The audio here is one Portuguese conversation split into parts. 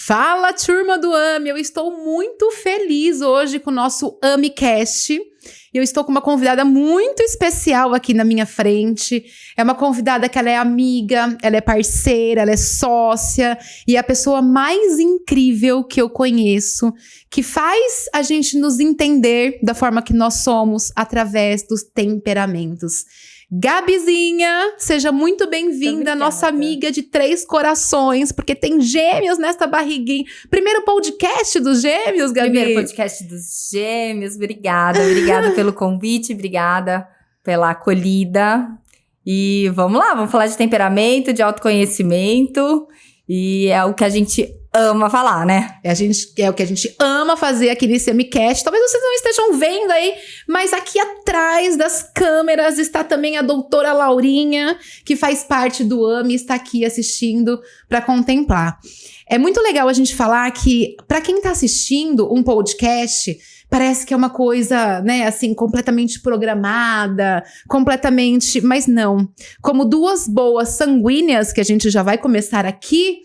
Fala, turma do AMI! Eu estou muito feliz hoje com o nosso AmiCast. Eu estou com uma convidada muito especial aqui na minha frente. É uma convidada que ela é amiga, ela é parceira, ela é sócia e é a pessoa mais incrível que eu conheço, que faz a gente nos entender da forma que nós somos através dos temperamentos. Gabizinha, seja muito bem-vinda, nossa amiga de 3 corações, porque tem gêmeos nessa barriguinha. Primeiro podcast dos gêmeos, Gabi? Primeiro podcast dos gêmeos, obrigada pelo convite, obrigada pela acolhida. E vamos lá, vamos falar de temperamento, de autoconhecimento, e é o que a gente ama falar, né? É o que a gente ama fazer aqui nesse AmiCast. Talvez vocês não estejam vendo aí, mas aqui atrás das câmeras está também a doutora Laurinha, que faz parte do AMI, está aqui assistindo para contemplar. É muito legal a gente falar que, para quem está assistindo um podcast, parece que é uma coisa, né, assim, completamente programada, completamente... Mas não. Como 2 boas sanguíneas, que a gente já vai começar aqui,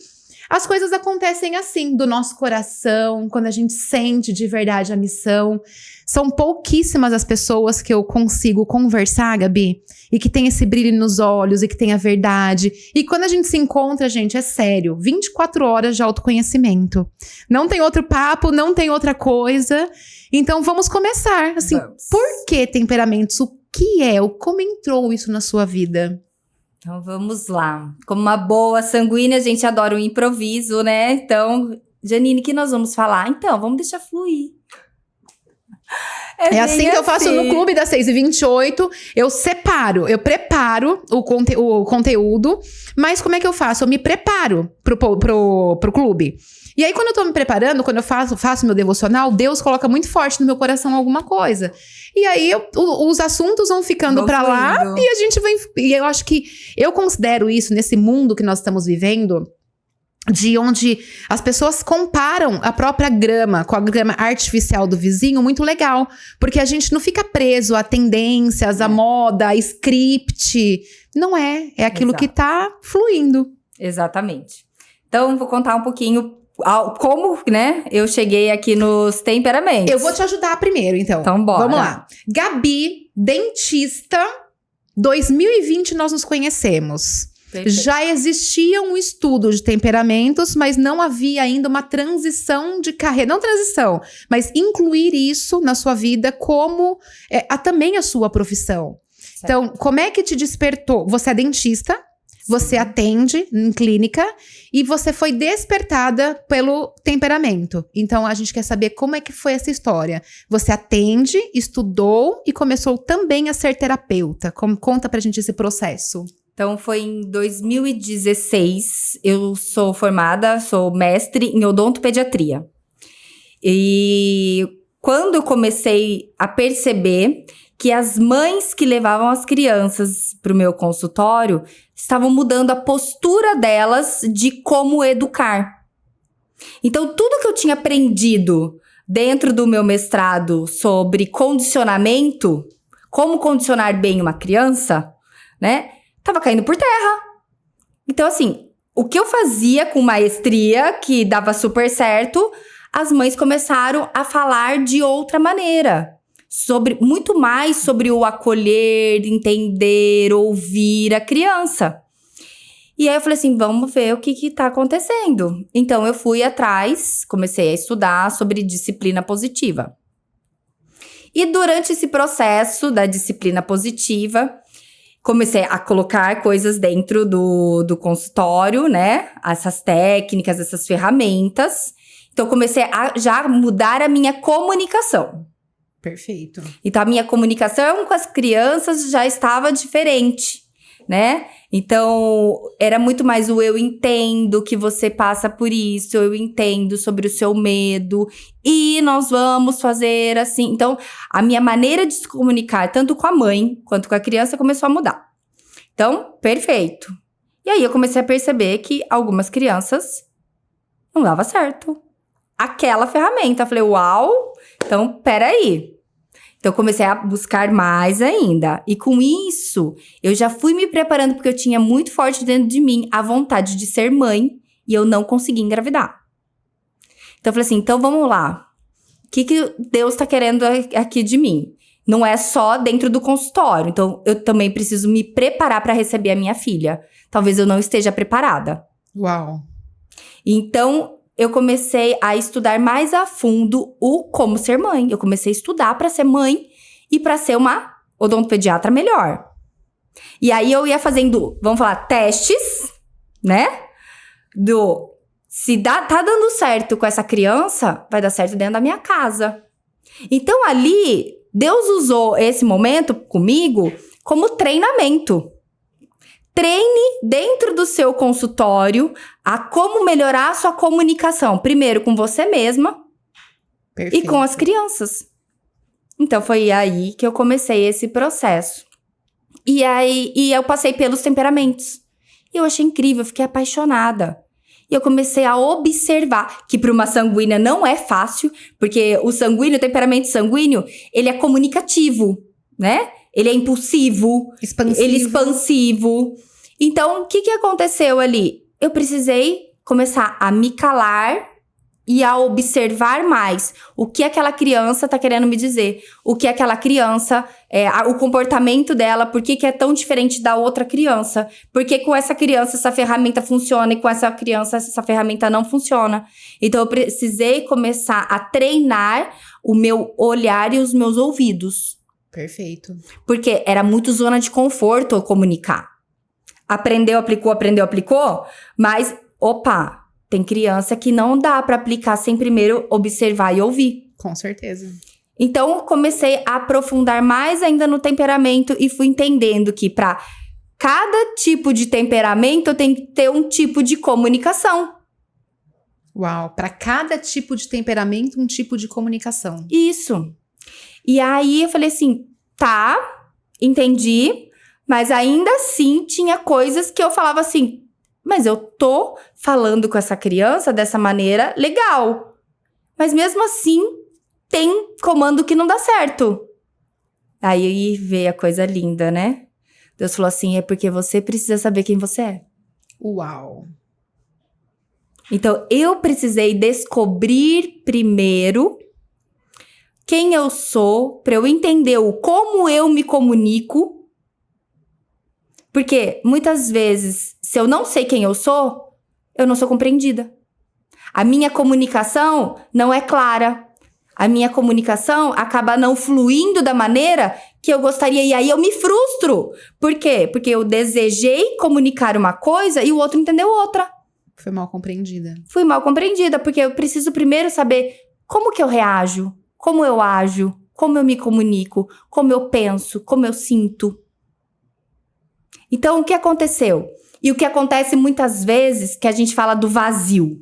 as coisas acontecem assim, do nosso coração, quando a gente sente de verdade a missão. São pouquíssimas as pessoas que eu consigo conversar, Gabi, e que tem esse brilho nos olhos, e que tem a verdade. E quando a gente se encontra, gente, é sério, 24 horas de autoconhecimento. Não tem outro papo, não tem outra coisa. Então vamos começar, assim, por que temperamentos? O que é? Como entrou isso na sua vida? Então vamos lá. Como uma boa sanguínea, a gente adora o improviso, né? Então, Janine, o que nós vamos falar? Então, vamos deixar fluir. É assim que eu faço no Clube das 6h28. Eu preparo o conteúdo. Mas como é que eu faço? Eu me preparo pro clube. E aí, quando eu tô me preparando, quando eu faço meu devocional, Deus coloca muito forte no meu coração alguma coisa. E aí, os assuntos vão ficando pra lá e a gente vai... E eu acho que eu considero isso, nesse mundo que nós estamos vivendo, de onde as pessoas comparam a própria grama com a grama artificial do vizinho, muito legal. Porque a gente não fica preso a tendências, a moda, a script. Não é. É aquilo que tá fluindo. Exatamente. Então, vou contar um pouquinho como, né, eu cheguei aqui nos temperamentos. Eu vou te ajudar primeiro, então. Então, bora. Vamos lá. Gabi, dentista, 2020 nós nos conhecemos. Perfeito. Já existia um estudo de temperamentos, mas não havia ainda uma transição de carreira. Não transição, mas incluir isso na sua vida como também a sua profissão. Certo. Então, como é que te despertou? Você é dentista, você atende em clínica e você foi despertada pelo temperamento. Então, a gente quer saber como é que foi essa história. Você atende, estudou e começou também a ser terapeuta. Conta pra gente esse processo. Então, foi em 2016, eu sou mestre em odontopediatria. E quando eu comecei a perceber que as mães que levavam as crianças para o meu consultório estavam mudando a postura delas de como educar. Então, tudo que eu tinha aprendido dentro do meu mestrado sobre condicionamento, como condicionar bem uma criança, né? Tava caindo por terra. Então, assim, o que eu fazia com maestria, que dava super certo, as mães começaram a falar de outra maneira. Muito mais sobre o acolher, entender, ouvir a criança. E aí eu falei assim, vamos ver o que tá acontecendo. Então, eu fui atrás, comecei a estudar sobre disciplina positiva. E durante esse processo da disciplina positiva, comecei a colocar coisas dentro do consultório, né? Essas técnicas, essas ferramentas. Então, comecei a já mudar a minha comunicação. Perfeito. Então, a minha comunicação com as crianças já estava diferente, né? Então, era muito mais o eu entendo que você passa por isso, eu entendo sobre o seu medo e nós vamos fazer assim. Então, a minha maneira de se comunicar, tanto com a mãe quanto com a criança, começou a mudar. Então, perfeito. E aí, eu comecei a perceber que algumas crianças não dava certo aquela ferramenta. Eu falei, uau, então, peraí. Então, eu comecei a buscar mais ainda. E com isso, eu já fui me preparando, porque eu tinha muito forte dentro de mim a vontade de ser mãe. E eu não consegui engravidar. Então eu falei assim, então vamos lá. O que Deus tá querendo aqui de mim? Não é só dentro do consultório. Então eu também preciso me preparar para receber a minha filha. Talvez eu não esteja preparada. Uau. Então eu comecei a estudar mais a fundo o como ser mãe. Eu comecei a estudar para ser mãe e para ser uma odontopediatra melhor. E aí eu ia fazendo, vamos falar, testes, né? Se tá dando certo com essa criança, vai dar certo dentro da minha casa. Então ali, Deus usou esse momento comigo como treinamento. Treine dentro do seu consultório a como melhorar a sua comunicação. Primeiro com você mesma. Perfeito. E com as crianças. Então foi aí que eu comecei esse processo. E eu passei pelos temperamentos. E eu achei incrível, eu fiquei apaixonada. E eu comecei a observar que para uma sanguínea não é fácil, porque o temperamento sanguíneo, ele é comunicativo, né? Ele é impulsivo, ele é expansivo. Então, o que aconteceu ali? Eu precisei começar a me calar e a observar mais o que aquela criança tá querendo me dizer. O que aquela criança, o comportamento dela, por que é tão diferente da outra criança. Por que com essa criança essa ferramenta funciona e com essa criança essa ferramenta não funciona. Então eu precisei começar a treinar o meu olhar e os meus ouvidos. Perfeito. Porque era muito zona de conforto eu comunicar. Aprendeu, aplicou, mas, tem criança que não dá pra aplicar sem primeiro observar e ouvir. Com certeza. Então, comecei a aprofundar mais ainda no temperamento e fui entendendo que para cada tipo de temperamento tem que ter um tipo de comunicação. Uau, para cada tipo de temperamento, um tipo de comunicação. Isso. E aí, eu falei assim, tá, entendi, mas ainda assim tinha coisas que eu falava assim, mas eu tô falando com essa criança dessa maneira legal. Mas mesmo assim, tem comando que não dá certo. Aí veio a coisa linda, né? Deus falou assim, é porque você precisa saber quem você é. Uau! Então, eu precisei descobrir primeiro quem eu sou, para eu entender como eu me comunico. Porque, muitas vezes, se eu não sei quem eu não sou compreendida. A minha comunicação não é clara. A minha comunicação acaba não fluindo da maneira que eu gostaria. E aí eu me frustro. Por quê? Porque eu desejei comunicar uma coisa e o outro entendeu outra. Foi mal compreendida. Fui mal compreendida, porque eu preciso primeiro saber como que eu reajo, como eu ajo, como eu me comunico, como eu penso, como eu sinto. Então, o que aconteceu? E o que acontece muitas vezes, que a gente fala do vazio.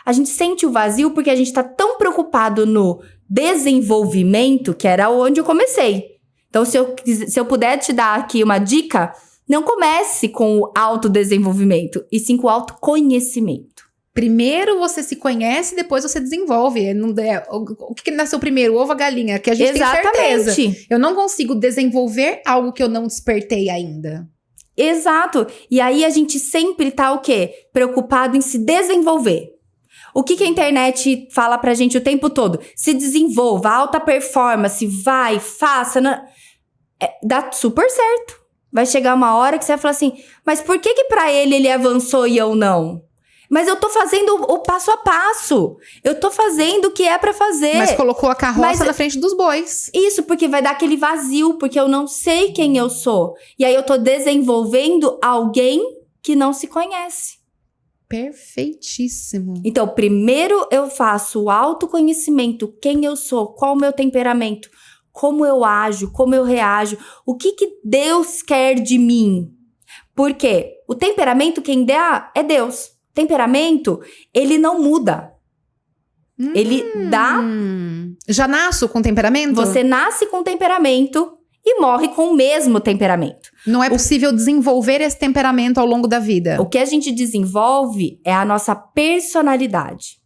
A gente sente o vazio porque a gente está tão preocupado no desenvolvimento, que era onde eu comecei. Então, se eu puder te dar aqui uma dica, não comece com o autodesenvolvimento, e sim com o autoconhecimento. Primeiro você se conhece, depois você desenvolve. O que nasceu primeiro, o ovo ou a galinha? Que a gente tem certeza. Eu não consigo desenvolver algo que eu não despertei ainda. Exato. E aí a gente sempre tá o quê? Preocupado em se desenvolver. O que a internet fala pra gente o tempo todo? Se desenvolva, alta performance, vai, faça. Dá super certo. Vai chegar uma hora que você vai falar assim, mas por que pra ele avançou e eu não? Mas eu tô fazendo o passo a passo. Eu tô fazendo o que é pra fazer. Mas colocou a carroça na frente dos bois. Isso, porque vai dar aquele vazio, porque eu não sei quem eu sou. E aí eu tô desenvolvendo alguém que não se conhece. Perfeitíssimo. Então, primeiro eu faço o autoconhecimento, quem eu sou, qual o meu temperamento, como eu ajo, como eu reajo, o que Deus quer de mim. Porque o temperamento quem dá é Deus. Temperamento, ele não muda. Ele dá... Já nasço com temperamento? Você nasce com temperamento e morre com o mesmo temperamento. Não é possível desenvolver esse temperamento ao longo da vida. O que a gente desenvolve é a nossa personalidade.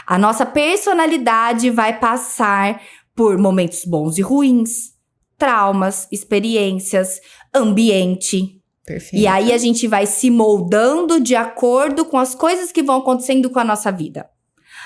A nossa personalidade vai passar por momentos bons e ruins, traumas, experiências, ambiente. Perfeito. E aí a gente vai se moldando de acordo com as coisas que vão acontecendo com a nossa vida.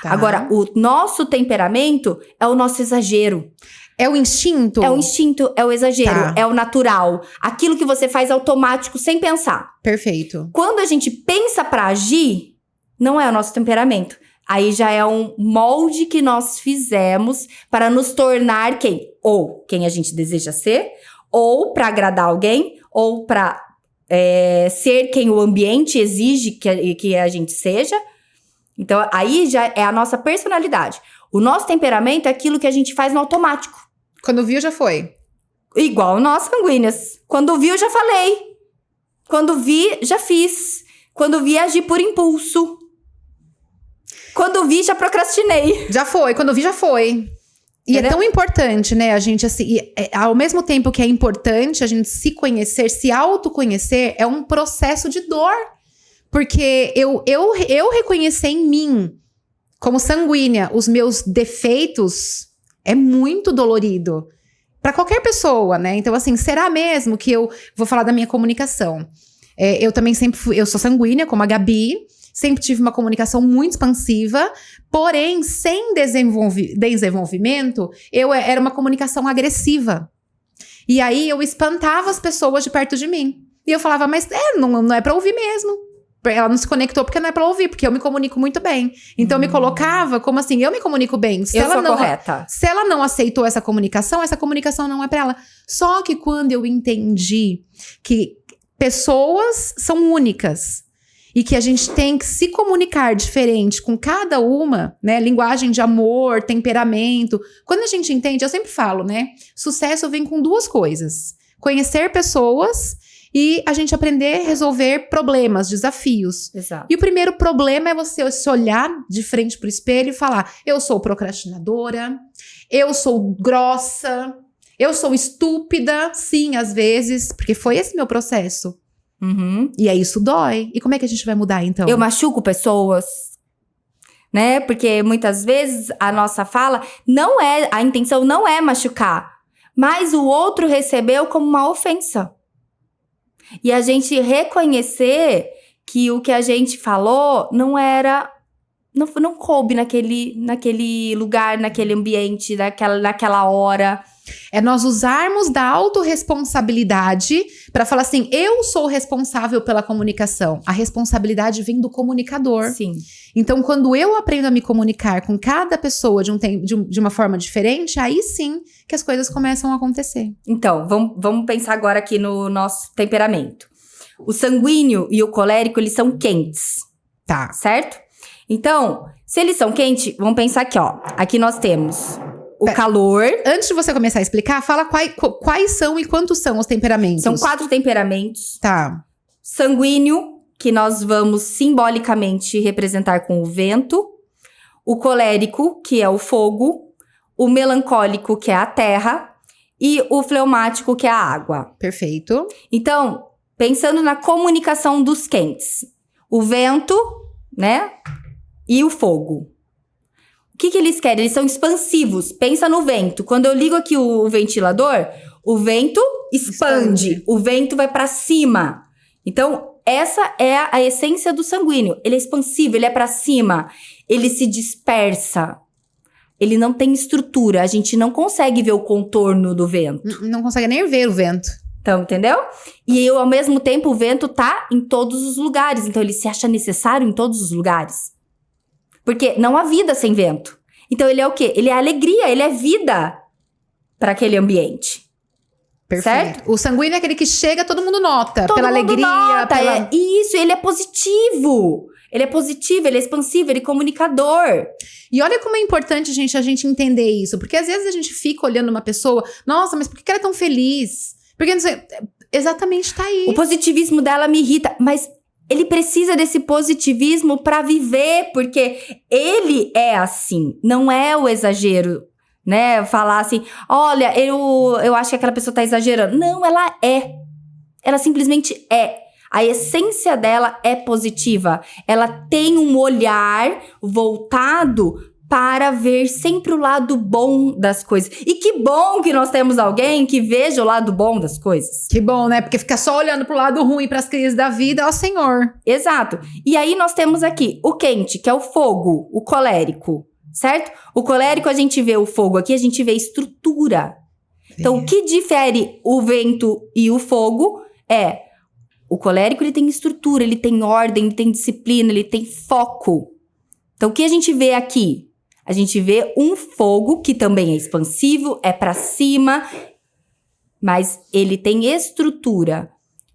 Tá. Agora, o nosso temperamento é o nosso exagero. É o instinto? É o instinto, é o exagero, Tá. é o natural. Aquilo que você faz automático, sem pensar. Perfeito. Quando a gente pensa pra agir, não é o nosso temperamento. Aí já é um molde que nós fizemos para nos tornar quem? Ou quem a gente deseja ser, ou para agradar alguém, ou para ser quem o ambiente exige que a gente seja. Então, aí já é a nossa personalidade. O nosso temperamento é aquilo que a gente faz no automático. Quando viu, já foi. Igual nós sanguíneas. Quando vi, eu já falei. Quando vi, já fiz. Quando vi, agi por impulso. Quando vi, já procrastinei. Já foi. Quando vi, já foi. E Entendeu? é tão importante, né, a gente, assim, ao mesmo tempo que é importante a gente se conhecer, se autoconhecer, é um processo de dor. Porque eu reconhecer em mim, como sanguínea, os meus defeitos, é muito dolorido. Pra qualquer pessoa, né? Então, assim, será mesmo que eu vou falar da minha comunicação? Eu também sempre fui, eu sou sanguínea, como a Gabi, sempre tive uma comunicação muito expansiva, porém, sem desenvolvimento, era uma comunicação agressiva. E aí, eu espantava as pessoas de perto de mim. E eu falava, mas não é pra ouvir mesmo. Ela não se conectou porque não é pra ouvir, porque eu me comunico muito bem. Então, eu me colocava como assim, eu me comunico bem. Eu sou correta. Se ela não aceitou essa comunicação não é pra ela. Só que quando eu entendi que pessoas são únicas e que a gente tem que se comunicar diferente com cada uma, né? Linguagem de amor, temperamento. Quando a gente entende, eu sempre falo, né? Sucesso vem com duas coisas. Conhecer pessoas e a gente aprender a resolver problemas, desafios. Exato. E o primeiro problema é você se olhar de frente pro espelho e falar: eu sou procrastinadora, eu sou grossa, eu sou estúpida, sim, às vezes, porque foi esse meu processo. Uhum. E aí isso dói. E como é que a gente vai mudar, então? Eu machuco pessoas, né? Porque muitas vezes a nossa fala a intenção não é machucar, mas o outro recebeu como uma ofensa. E a gente reconhecer que o que a gente falou não coube naquele lugar, naquele ambiente, naquela hora. É nós usarmos da autorresponsabilidade para falar assim, eu sou responsável pela comunicação. A responsabilidade vem do comunicador. Sim. Então, quando eu aprendo a me comunicar com cada pessoa de uma forma diferente, aí sim que as coisas começam a acontecer. Então, vamos pensar agora aqui no nosso temperamento. O sanguíneo e o colérico, eles são quentes. Tá. Certo? Então, se eles são quentes, vamos pensar aqui, ó. Aqui nós temos o calor. Antes de você começar a explicar, fala quais são e quantos são os temperamentos. São 4 temperamentos. Tá. Sanguíneo, que nós vamos simbolicamente representar com o vento. O colérico, que é o fogo. O melancólico, que é a terra. E o fleumático, que é a água. Perfeito. Então, pensando na comunicação dos quentes. O vento, né? E o fogo. O que eles querem? Eles são expansivos. Pensa no vento. Quando eu ligo aqui o ventilador, o vento expande. O vento vai pra cima. Então, essa é a essência do sanguíneo. Ele é expansivo, ele é pra cima. Ele se dispersa. Ele não tem estrutura. A gente não consegue ver o contorno do vento. Não consegue nem ver o vento. Então, entendeu? E ao mesmo tempo, o vento tá em todos os lugares. Então, ele se acha necessário em todos os lugares. Porque não há vida sem vento. Então, ele é o quê? Ele é alegria, ele é vida para aquele ambiente. Perfeito. Certo? O sanguíneo é aquele que chega, todo mundo nota. Todo pela mundo alegria, nota. pela... Isso, ele é positivo. Ele é positivo, ele é expansivo, ele é comunicador. E olha como é importante a gente entender isso. Porque às vezes a gente fica olhando uma pessoa, nossa, mas por que ela é tão feliz? Porque não sei, exatamente tá aí. O positivismo dela me irrita, mas ele precisa desse positivismo pra viver, porque ele é assim, não é o exagero, né? Falar assim, olha, eu acho que aquela pessoa tá exagerando. Não, ela é. Ela simplesmente é. A essência dela é positiva. Ela tem um olhar voltado para ver sempre o lado bom das coisas. E que bom que nós temos alguém que veja o lado bom das coisas. Que bom, né? Porque fica só olhando pro lado ruim, pras crises da vida, ó Senhor. Exato. E aí nós temos aqui o quente, que é o fogo, o colérico, certo? O colérico, a gente vê o fogo aqui, a gente vê estrutura. Então, o que difere o vento e o fogo é... O colérico, ele tem estrutura, ele tem ordem, ele tem disciplina, ele tem foco. Então, o que a gente vê aqui? A gente vê um fogo que também é expansivo, é pra cima, mas ele tem estrutura.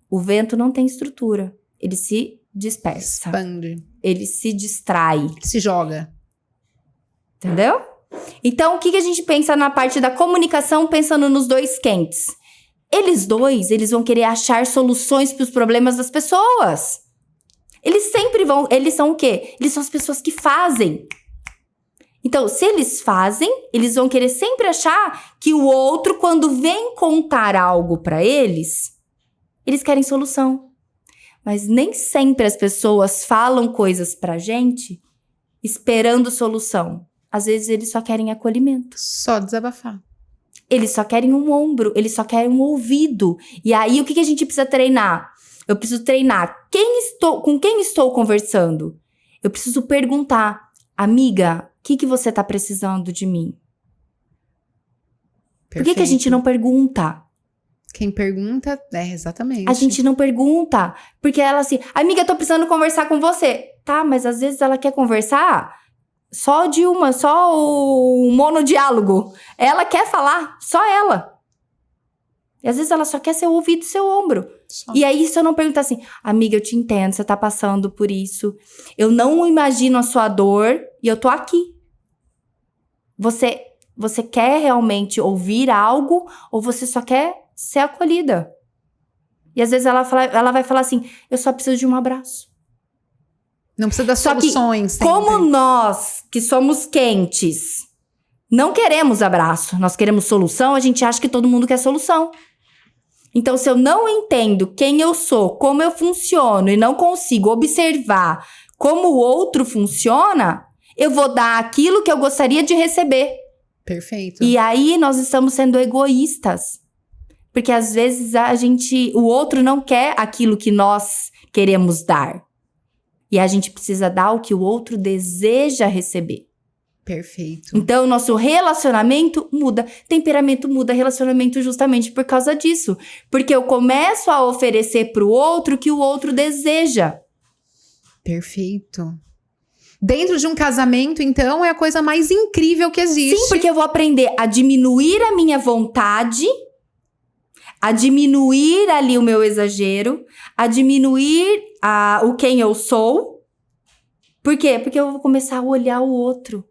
O vento não tem estrutura. Ele se dispersa. Expande. Ele se distrai. Se joga. Entendeu? Então, o que a gente pensa na parte da comunicação, pensando nos dois quentes? Eles vão querer achar soluções para os problemas das pessoas. Eles sempre vão... Eles são o quê? Eles são as pessoas que fazem. Então, se eles fazem, eles vão querer sempre achar que o outro, quando vem contar algo para eles querem solução. Mas nem sempre as pessoas falam coisas pra gente esperando solução. Às vezes, eles só querem acolhimento. Só desabafar. Eles só querem um ombro, eles só querem um ouvido. E aí, o que a gente precisa treinar? Eu preciso treinar com quem estou conversando. Eu preciso perguntar, amiga, o que você tá precisando de mim? Perfeito. Por que a gente não pergunta? Quem pergunta, exatamente. A gente não pergunta. Porque ela assim, amiga, eu tô precisando conversar com você. Tá, mas às vezes ela quer conversar só o monodiálogo. Ela quer falar, só ela. E às vezes ela só quer seu ouvido e seu ombro. Só. E aí, se eu não perguntar assim, amiga, eu te entendo, você tá passando por isso. Eu não imagino a sua dor e eu tô aqui. Você quer realmente ouvir algo ou você só quer ser acolhida? E às vezes ela vai falar assim, eu só preciso de um abraço. Não precisa das soluções. Só que, como nós, que somos quentes, não queremos abraço, nós queremos solução, a gente acha que todo mundo quer solução. Então, se eu não entendo quem eu sou, como eu funciono e não consigo observar como o outro funciona, eu vou dar aquilo que eu gostaria de receber. Perfeito. E aí, nós estamos sendo egoístas. Porque, às vezes, o outro não quer aquilo que nós queremos dar. E a gente precisa dar o que o outro deseja receber. Perfeito. Então, nosso relacionamento muda. Temperamento muda, relacionamento justamente por causa disso. Porque eu começo a oferecer pro outro o que o outro deseja. Perfeito. Dentro de um casamento, então, é a coisa mais incrível que existe. Sim, porque eu vou aprender a diminuir a minha vontade, a diminuir ali o meu exagero, a diminuir o quem eu sou. Por quê? Porque eu vou começar a olhar o outro.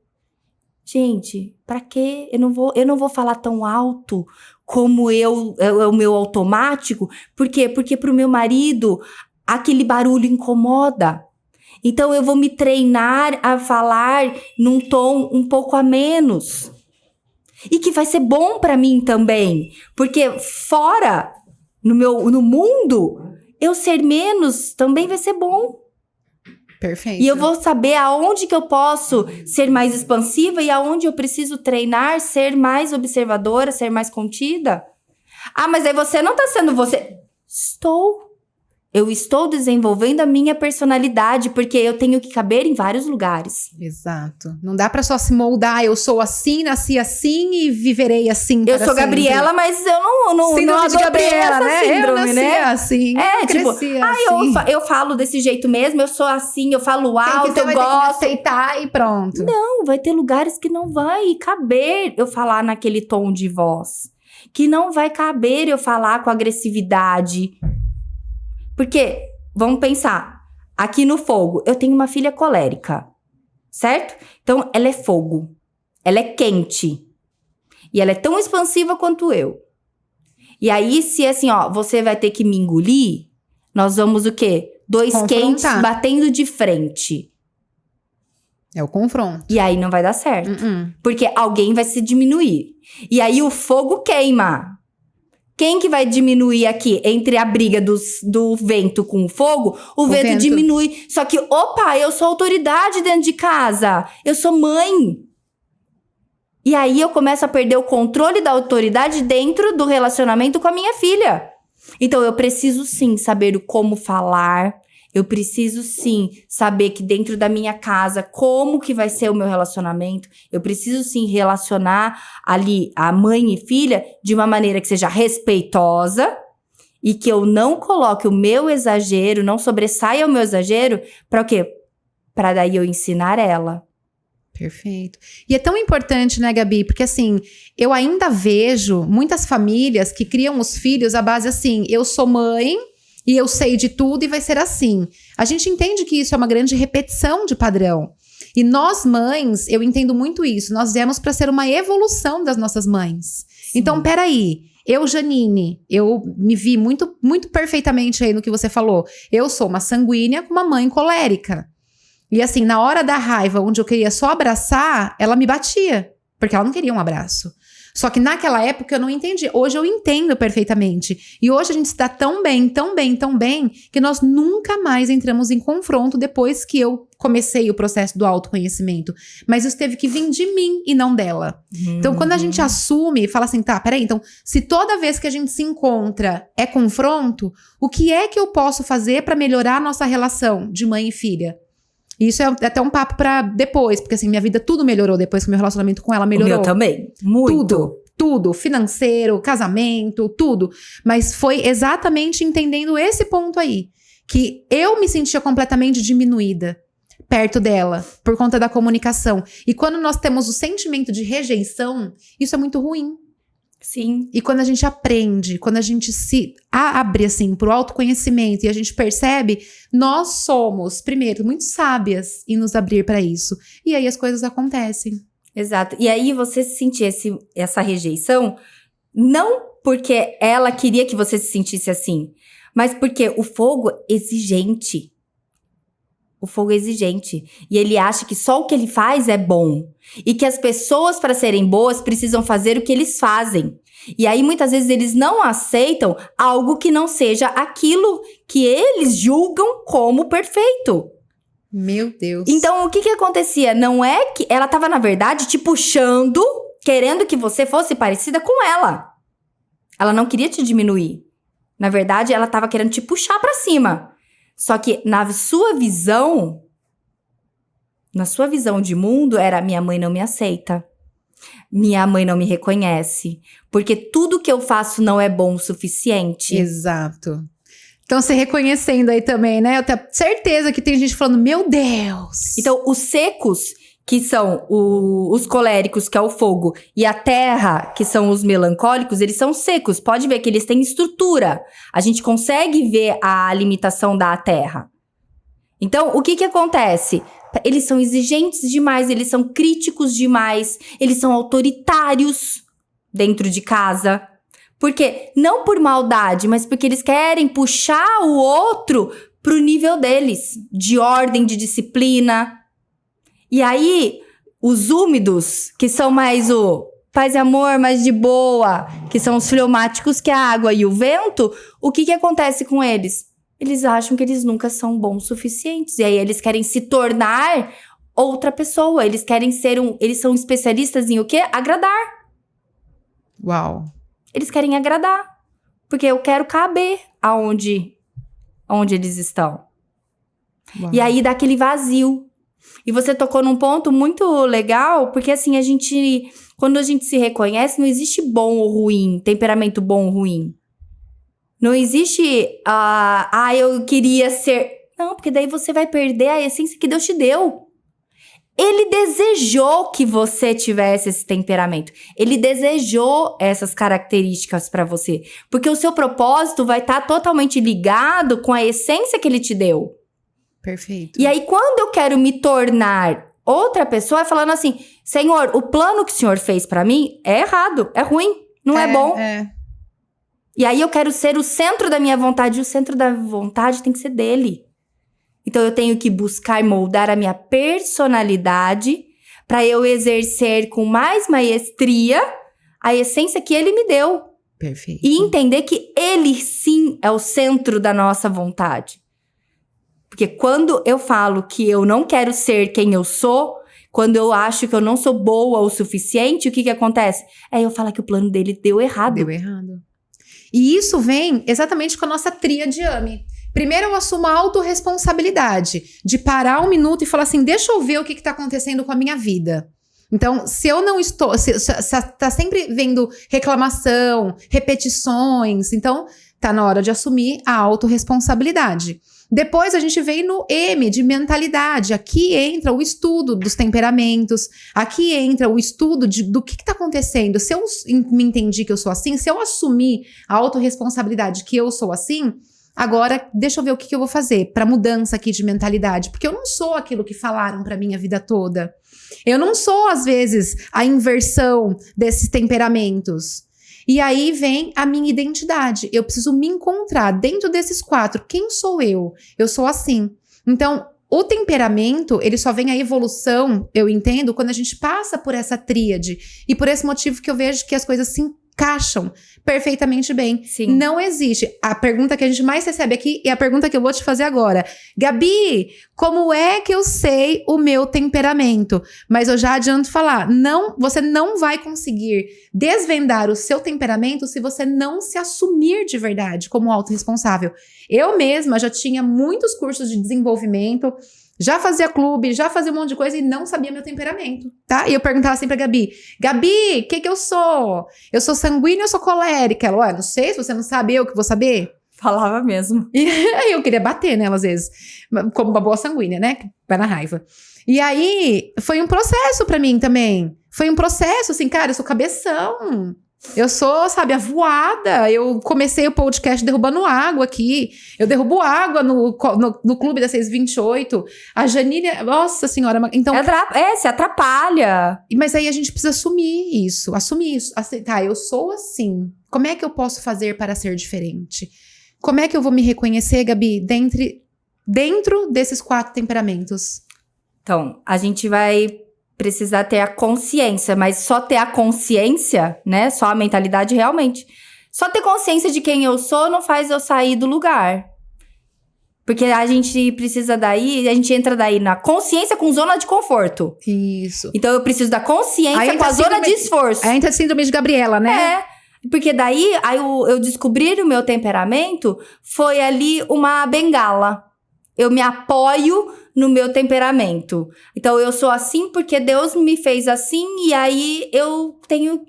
Gente, pra quê? Eu não vou falar tão alto como é o meu automático. Por quê? Porque pro meu marido, aquele barulho incomoda. Então, eu vou me treinar a falar num tom um pouco a menos. E que vai ser bom pra mim também. Porque fora, no mundo, eu ser menos também vai ser bom. Perfeito. E eu vou saber aonde que eu posso ser mais expansiva e aonde eu preciso treinar, ser mais observadora, ser mais contida. Ah, mas aí você não tá sendo você. Eu estou desenvolvendo a minha personalidade, porque eu tenho que caber em vários lugares. Exato. Não dá pra só se moldar, eu sou assim, nasci assim e viverei assim. Eu sou Gabriela, mas eu não síndrome de Gabriela, né? Síndrome, eu nasci né? assim. Eu falo desse jeito mesmo, eu sou assim, eu falo alto, eu gosto. Aceitar e pronto. Não, vai ter lugares que não vai caber eu falar naquele tom de voz. Que não vai caber eu falar com agressividade. Porque, vamos pensar, aqui no fogo, eu tenho uma filha colérica, certo? Então, ela é fogo, ela é quente, e ela é tão expansiva quanto eu. E aí, se assim, você vai ter que me engolir, nós vamos o quê? Dois quentes batendo de frente. É o confronto. E aí não vai dar certo, porque alguém vai se diminuir. E aí o fogo queima. Quem que vai diminuir aqui entre a briga do vento com o fogo? O vento diminui. Só que, eu sou autoridade dentro de casa. Eu sou mãe. E aí eu começo a perder o controle da autoridade dentro do relacionamento com a minha filha. Então eu preciso sim saber o como falar. Eu preciso sim saber que dentro da minha casa, como que vai ser o meu relacionamento. Eu preciso sim relacionar ali a mãe e filha de uma maneira que seja respeitosa e que eu não coloque o meu exagero, não sobressaia o meu exagero para o quê? Para daí eu ensinar ela. Perfeito. E é tão importante, né, Gabi? Porque assim, eu ainda vejo muitas famílias que criam os filhos à base assim, eu sou mãe e eu sei de tudo e vai ser assim. A gente entende que isso é uma grande repetição de padrão. E nós mães, eu entendo muito isso, nós viemos para ser uma evolução das nossas mães. Sim. Então, peraí, eu, Janine, eu me vi muito, muito perfeitamente aí no que você falou. Eu sou uma sanguínea com uma mãe colérica. E assim, na hora da raiva, onde eu queria só abraçar, ela me batia. Porque ela não queria um abraço. Só que naquela época eu não entendi. Hoje eu entendo perfeitamente. E hoje a gente se dá tão bem, tão bem, tão bem, que nós nunca mais entramos em confronto depois que eu comecei o processo do autoconhecimento. Mas isso teve que vir de mim e não dela. Então, quando a gente assume e fala assim, tá, peraí, então, se toda vez que a gente se encontra é confronto, o que é que eu posso fazer para melhorar a nossa relação de mãe e filha? E isso é até um papo pra depois, porque assim, minha vida tudo melhorou depois que meu relacionamento com ela melhorou. O meu também, muito. Tudo, financeiro, casamento, tudo. Mas foi exatamente entendendo esse ponto aí, que eu me sentia completamente diminuída perto dela, por conta da comunicação. E quando nós temos o sentimento de rejeição, isso é muito ruim. Sim. E quando a gente aprende, quando a gente se abre assim pro autoconhecimento e a gente percebe, nós somos, primeiro, muito sábias em nos abrir para isso. E aí as coisas acontecem. Exato. E aí você sentir essa rejeição, não porque ela queria que você se sentisse assim, mas porque o fogo é exigente. O fogo é exigente. E ele acha que só o que ele faz é bom. E que as pessoas, para serem boas, precisam fazer o que eles fazem. E aí, muitas vezes, eles não aceitam algo que não seja aquilo que eles julgam como perfeito. Meu Deus. Então, o que acontecia? Não é que ela estava, na verdade, te puxando, querendo que você fosse parecida com ela. Ela não queria te diminuir. Na verdade, ela estava querendo te puxar para cima. Só que na sua visão de mundo, era minha mãe não me aceita. Minha mãe não me reconhece. Porque tudo que eu faço não é bom o suficiente. Exato. Então, você reconhecendo aí também, né? Eu tenho certeza que tem gente falando, meu Deus! Então, os secos, que são os coléricos, que é o fogo, e a terra, que são os melancólicos, eles são secos. Pode ver que eles têm estrutura. A gente consegue ver a limitação da terra. Então, o que acontece? Eles são exigentes demais, eles são críticos demais, eles são autoritários dentro de casa. Porque, não por maldade, mas porque eles querem puxar o outro pro nível deles, de ordem, de disciplina. E aí, os úmidos, que são mais o paz e amor, mais de boa, que são os fleumáticos, que é a água e o vento, o que acontece com eles? Eles acham que eles nunca são bons o suficientes. E aí, eles querem se tornar outra pessoa. Eles querem ser eles são especialistas em o quê? Agradar. Uau. Eles querem agradar. Porque eu quero caber onde eles estão. Uau. E aí, dá aquele vazio. E você tocou num ponto muito legal, porque assim, quando a gente se reconhece, não existe bom ou ruim, temperamento bom ou ruim. Não existe, eu queria ser... Não, porque daí você vai perder a essência que Deus te deu. Ele desejou que você tivesse esse temperamento. Ele desejou essas características pra você. Porque o seu propósito vai estar totalmente ligado com a essência que ele te deu. Perfeito. E aí, quando eu quero me tornar outra pessoa, é falando assim, Senhor, o plano que o Senhor fez pra mim é errado, é ruim, não é bom. E aí, eu quero ser o centro da minha vontade, e o centro da vontade tem que ser dele. Então, eu tenho que buscar moldar a minha personalidade pra eu exercer com mais maestria a essência que ele me deu. Perfeito. E entender que ele, sim, é o centro da nossa vontade. Porque quando eu falo que eu não quero ser quem eu sou, Quando eu acho que eu não sou boa o suficiente, o que acontece? Eu falo que o plano dele deu errado. Deu errado. E isso vem exatamente com a nossa tríade AME. Primeiro eu assumo a autorresponsabilidade de parar um minuto e falar assim, deixa eu ver o que está acontecendo com a minha vida. Então, se eu não estou, se tá sempre vendo reclamação, repetições, então tá na hora de assumir a autorresponsabilidade. Depois a gente vem no M, de mentalidade. Aqui entra o estudo dos temperamentos, aqui entra o estudo do que tá acontecendo. Se eu me entendi que eu sou assim, se eu assumir a autorresponsabilidade que eu sou assim, agora deixa eu ver o que eu vou fazer para mudança aqui de mentalidade. Porque eu não sou aquilo que falaram para mim a vida toda. Eu não sou, às vezes, a inversão desses temperamentos. E aí vem a minha identidade. Eu preciso me encontrar dentro desses 4. Quem sou eu? Eu sou assim. Então, o temperamento, ele só vem a evolução, eu entendo, quando a gente passa por essa tríade. E por esse motivo que eu vejo que as coisas se encaixam perfeitamente bem. Sim. Não existe. A pergunta que a gente mais recebe aqui é a pergunta que eu vou te fazer agora. Gabi, como é que eu sei o meu temperamento? Mas eu já adianto falar, você não vai conseguir desvendar o seu temperamento se você não se assumir de verdade como autorresponsável. Eu mesma já tinha muitos cursos de desenvolvimento, já fazia clube, já fazia um monte de coisa e não sabia meu temperamento, tá? E eu perguntava sempre pra Gabi, o que eu sou? Eu sou sanguínea ou sou colérica? Ela, não sei, se você não sabe, eu que vou saber. Falava mesmo. E aí eu queria bater nela às vezes, como uma boa sanguínea, né? Vai na raiva. E aí, foi um processo pra mim também. Foi um processo, assim, cara, eu sou cabeção. Eu sou, sabe, a voada. Eu comecei o podcast derrubando água aqui. Eu derrubo água no clube da 628. A Janine, nossa senhora. Então, se atrapalha. Mas aí a gente precisa assumir isso. Tá, eu sou assim. Como é que eu posso fazer para ser diferente? Como é que eu vou me reconhecer, Gabi, dentro desses 4 temperamentos? Então, a gente vai precisar ter a consciência, mas só ter a consciência, né? Só a mentalidade realmente. Só ter consciência de quem eu sou não faz eu sair do lugar. Porque a gente precisa a gente entra daí na consciência com zona de conforto. Isso. Então eu preciso da consciência com a zona de esforço. Aí entra a síndrome de Gabriela, né? Porque daí eu descobrir o meu temperamento foi ali uma bengala. Eu me apoio no meu temperamento. Então, eu sou assim porque Deus me fez assim e aí eu tenho...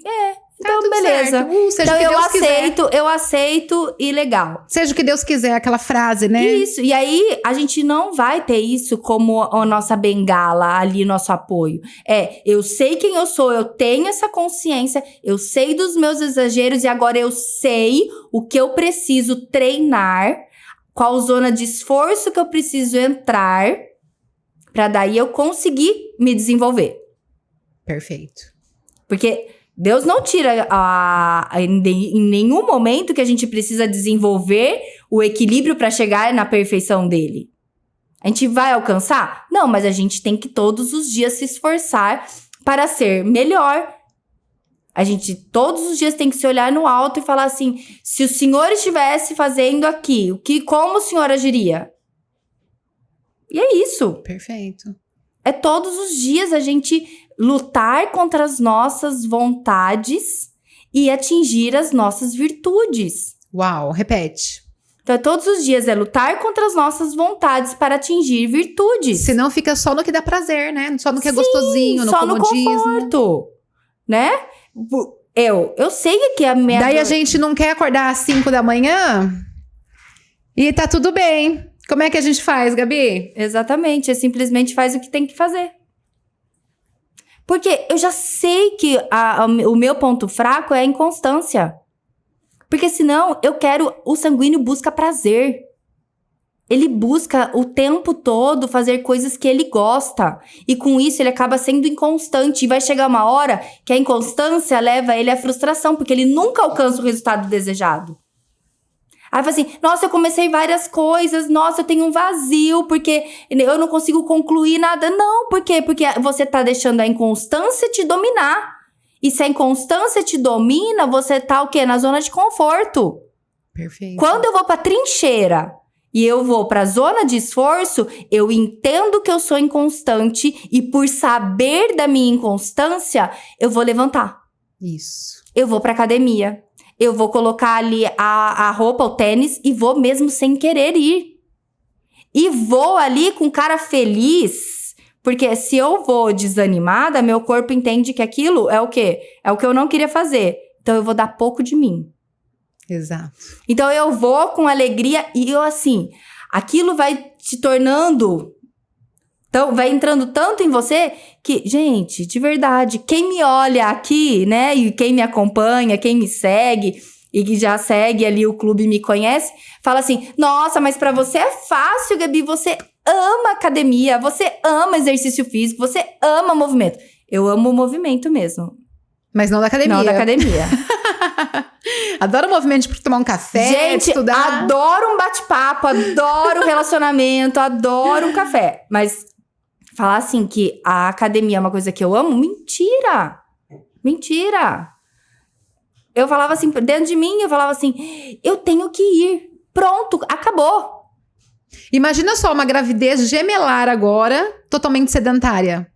Então, beleza. Seja então, o que Deus quiser. Eu aceito e legal. Seja o que Deus quiser, aquela frase, né? Isso. E aí, a gente não vai ter isso como a nossa bengala ali, nosso apoio. Eu sei quem eu sou, eu tenho essa consciência, eu sei dos meus exageros e agora eu sei o que eu preciso treinar, qual zona de esforço que eu preciso entrar para daí eu conseguir me desenvolver. Perfeito. Porque Deus não tira em nenhum momento que a gente precisa desenvolver o equilíbrio para chegar na perfeição dele. A gente vai alcançar? Não, mas a gente tem que todos os dias se esforçar para ser melhor. A gente todos os dias tem que se olhar no alto e falar assim, se o Senhor estivesse fazendo aqui, como o Senhor agiria? E é isso. Perfeito. É todos os dias a gente lutar contra as nossas vontades e atingir as nossas virtudes. Uau, repete. Então, todos os dias é lutar contra as nossas vontades para atingir virtudes. Senão fica só no que dá prazer, né? Só no que é gostosinho, no comodismo. Só no conforto, né? Eu sei que a minha... Daí a gente não quer acordar às 5 da manhã e tá tudo bem. Como é que a gente faz, Gabi? Exatamente, simplesmente faz o que tem que fazer. Porque eu já sei que o meu ponto fraco é a inconstância. Porque senão, o sanguíneo busca prazer. Ele busca o tempo todo fazer coisas que ele gosta. E com isso, ele acaba sendo inconstante. E vai chegar uma hora que a inconstância leva ele à frustração, porque ele nunca alcança o resultado desejado. Aí fala assim, nossa, eu comecei várias coisas, nossa, eu tenho um vazio, porque eu não consigo concluir nada. Não, por quê? Porque você tá deixando a inconstância te dominar. E se a inconstância te domina, você tá o quê? Na zona de conforto. Perfeito. Quando eu vou pra trincheira e eu vou pra zona de esforço, eu entendo que eu sou inconstante e por saber da minha inconstância, eu vou levantar. Isso. Eu vou pra academia. Eu vou colocar ali a roupa, o tênis e vou mesmo sem querer ir. E vou ali com cara feliz, porque se eu vou desanimada, meu corpo entende que aquilo é o quê? É o que eu não queria fazer. Então eu vou dar pouco de mim. Exato. Então eu vou com alegria e eu assim, aquilo vai te tornando, então vai entrando tanto em você que, gente, de verdade, quem me olha aqui, né, e quem me acompanha, quem me segue e que já segue ali o clube e me conhece, fala assim, nossa, mas pra você é fácil, Gabi, você ama academia, você ama exercício físico, você ama movimento. Eu amo o movimento mesmo. Mas não da academia. Não da academia. Adoro o movimento de tomar um café, gente, estudar. Adoro um bate-papo, adoro um relacionamento, adoro um café. Mas falar assim que a academia é uma coisa que eu amo, mentira. Mentira. Eu falava assim, dentro de mim, eu falava assim, eu tenho que ir. Pronto, acabou. Imagina só uma gravidez gemelar agora, totalmente sedentária.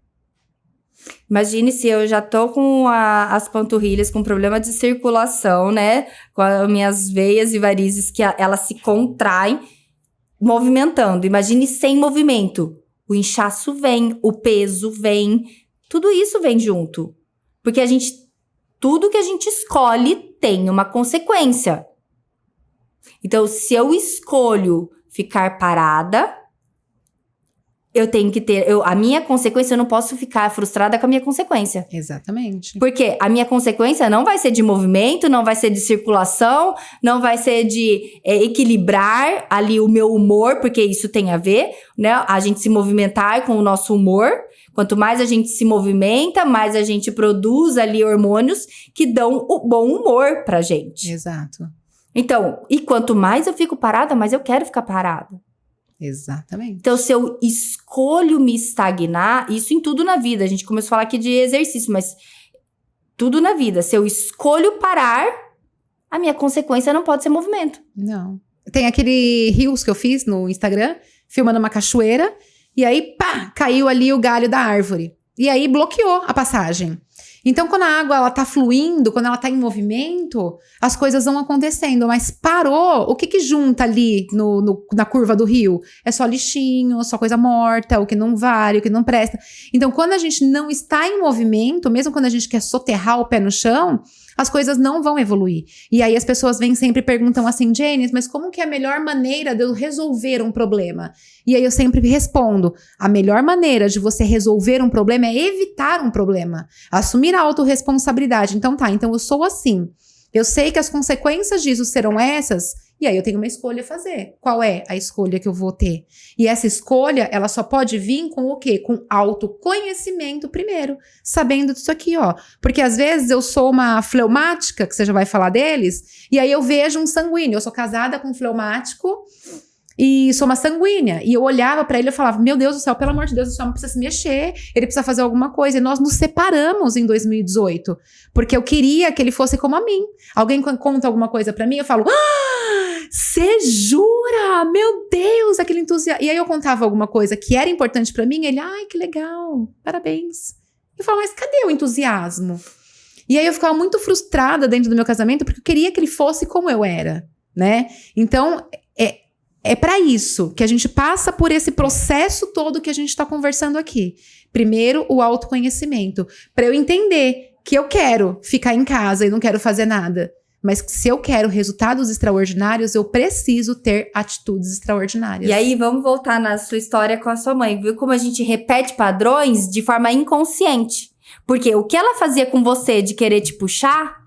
Imagine se eu já tô com as panturrilhas com problema de circulação, né? Com as minhas veias e varizes que elas se contraem, movimentando. Imagine sem movimento. O inchaço vem, o peso vem, tudo isso vem junto. Porque tudo que a gente escolhe tem uma consequência. Então, se eu escolho ficar parada, eu tenho que ter... a minha consequência, eu não posso ficar frustrada com a minha consequência. Exatamente. Porque a minha consequência não vai ser de movimento, não vai ser de circulação, não vai ser de equilibrar ali o meu humor, porque isso tem a ver, né? A gente se movimentar com o nosso humor. Quanto mais a gente se movimenta, mais a gente produz ali hormônios que dão o bom humor pra gente. Exato. Então, e quanto mais eu fico parada, mais eu quero ficar parada. Exatamente. Então, se eu escolho me estagnar, isso em tudo na vida. A gente começou a falar aqui de exercício, mas tudo na vida. Se eu escolho parar, a minha consequência não pode ser movimento. Não. Tem aquele reels que eu fiz no Instagram, filmando uma cachoeira, e aí, pá, caiu ali o galho da árvore. E aí bloqueou a passagem. Então, quando a água ela tá fluindo, quando ela tá em movimento, as coisas vão acontecendo. Mas parou, o que junta ali na curva do rio? É só lixinho, só coisa morta, o que não vale, o que não presta. Então, quando a gente não está em movimento, mesmo quando a gente quer soterrar o pé no chão, as coisas não vão evoluir. E aí as pessoas vêm sempre e perguntam assim, Janice, mas como que é a melhor maneira de eu resolver um problema? E aí eu sempre respondo, a melhor maneira de você resolver um problema é evitar um problema. Assumir a autorresponsabilidade. Então eu sou assim. Eu sei que as consequências disso serão essas, e aí eu tenho uma escolha a fazer. Qual é a escolha que eu vou ter? E essa escolha, ela só pode vir com o quê? Com autoconhecimento primeiro. Sabendo disso aqui, ó. Porque às vezes eu sou uma fleumática, que você já vai falar deles, e aí eu vejo um sanguíneo. Eu sou casada com um fleumático e sou uma sanguínea. E eu olhava pra ele e falava, meu Deus do céu, pelo amor de Deus, o céu não precisa se mexer, ele precisa fazer alguma coisa. E nós nos separamos em 2018, porque eu queria que ele fosse como a mim. Alguém conta alguma coisa pra mim, eu falo, você jura? Meu Deus, aquele entusiasmo. E aí eu contava alguma coisa que era importante pra mim, ele, ai, que legal, parabéns. Eu falo, mas cadê o entusiasmo? E aí eu ficava muito frustrada dentro do meu casamento, porque eu queria que ele fosse como eu era, né? Então, é para isso que a gente passa por esse processo todo que a gente está conversando aqui. Primeiro, o autoconhecimento. Para eu entender que eu quero ficar em casa e não quero fazer nada. Mas que se eu quero resultados extraordinários, eu preciso ter atitudes extraordinárias. E aí, vamos voltar na sua história com a sua mãe. Viu como a gente repete padrões de forma inconsciente? Porque o que ela fazia com você de querer te puxar,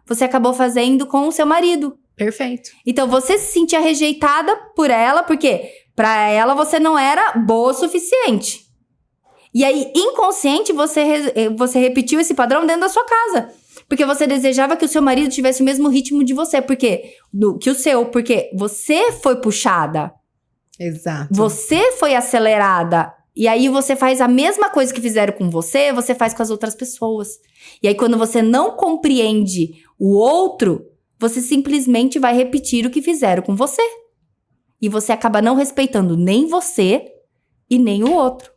você acabou fazendo com o seu marido. Perfeito. Então, você se sentia rejeitada por ela, porque pra ela você não era boa o suficiente. E aí, inconsciente, você repetiu esse padrão dentro da sua casa. Porque você desejava que o seu marido tivesse o mesmo ritmo de você, porque você foi puxada. Exato. Você foi acelerada. E aí, você faz a mesma coisa que fizeram com você faz com as outras pessoas. E aí, quando você não compreende o outro, você simplesmente vai repetir o que fizeram com você. E você acaba não respeitando nem você e nem o outro.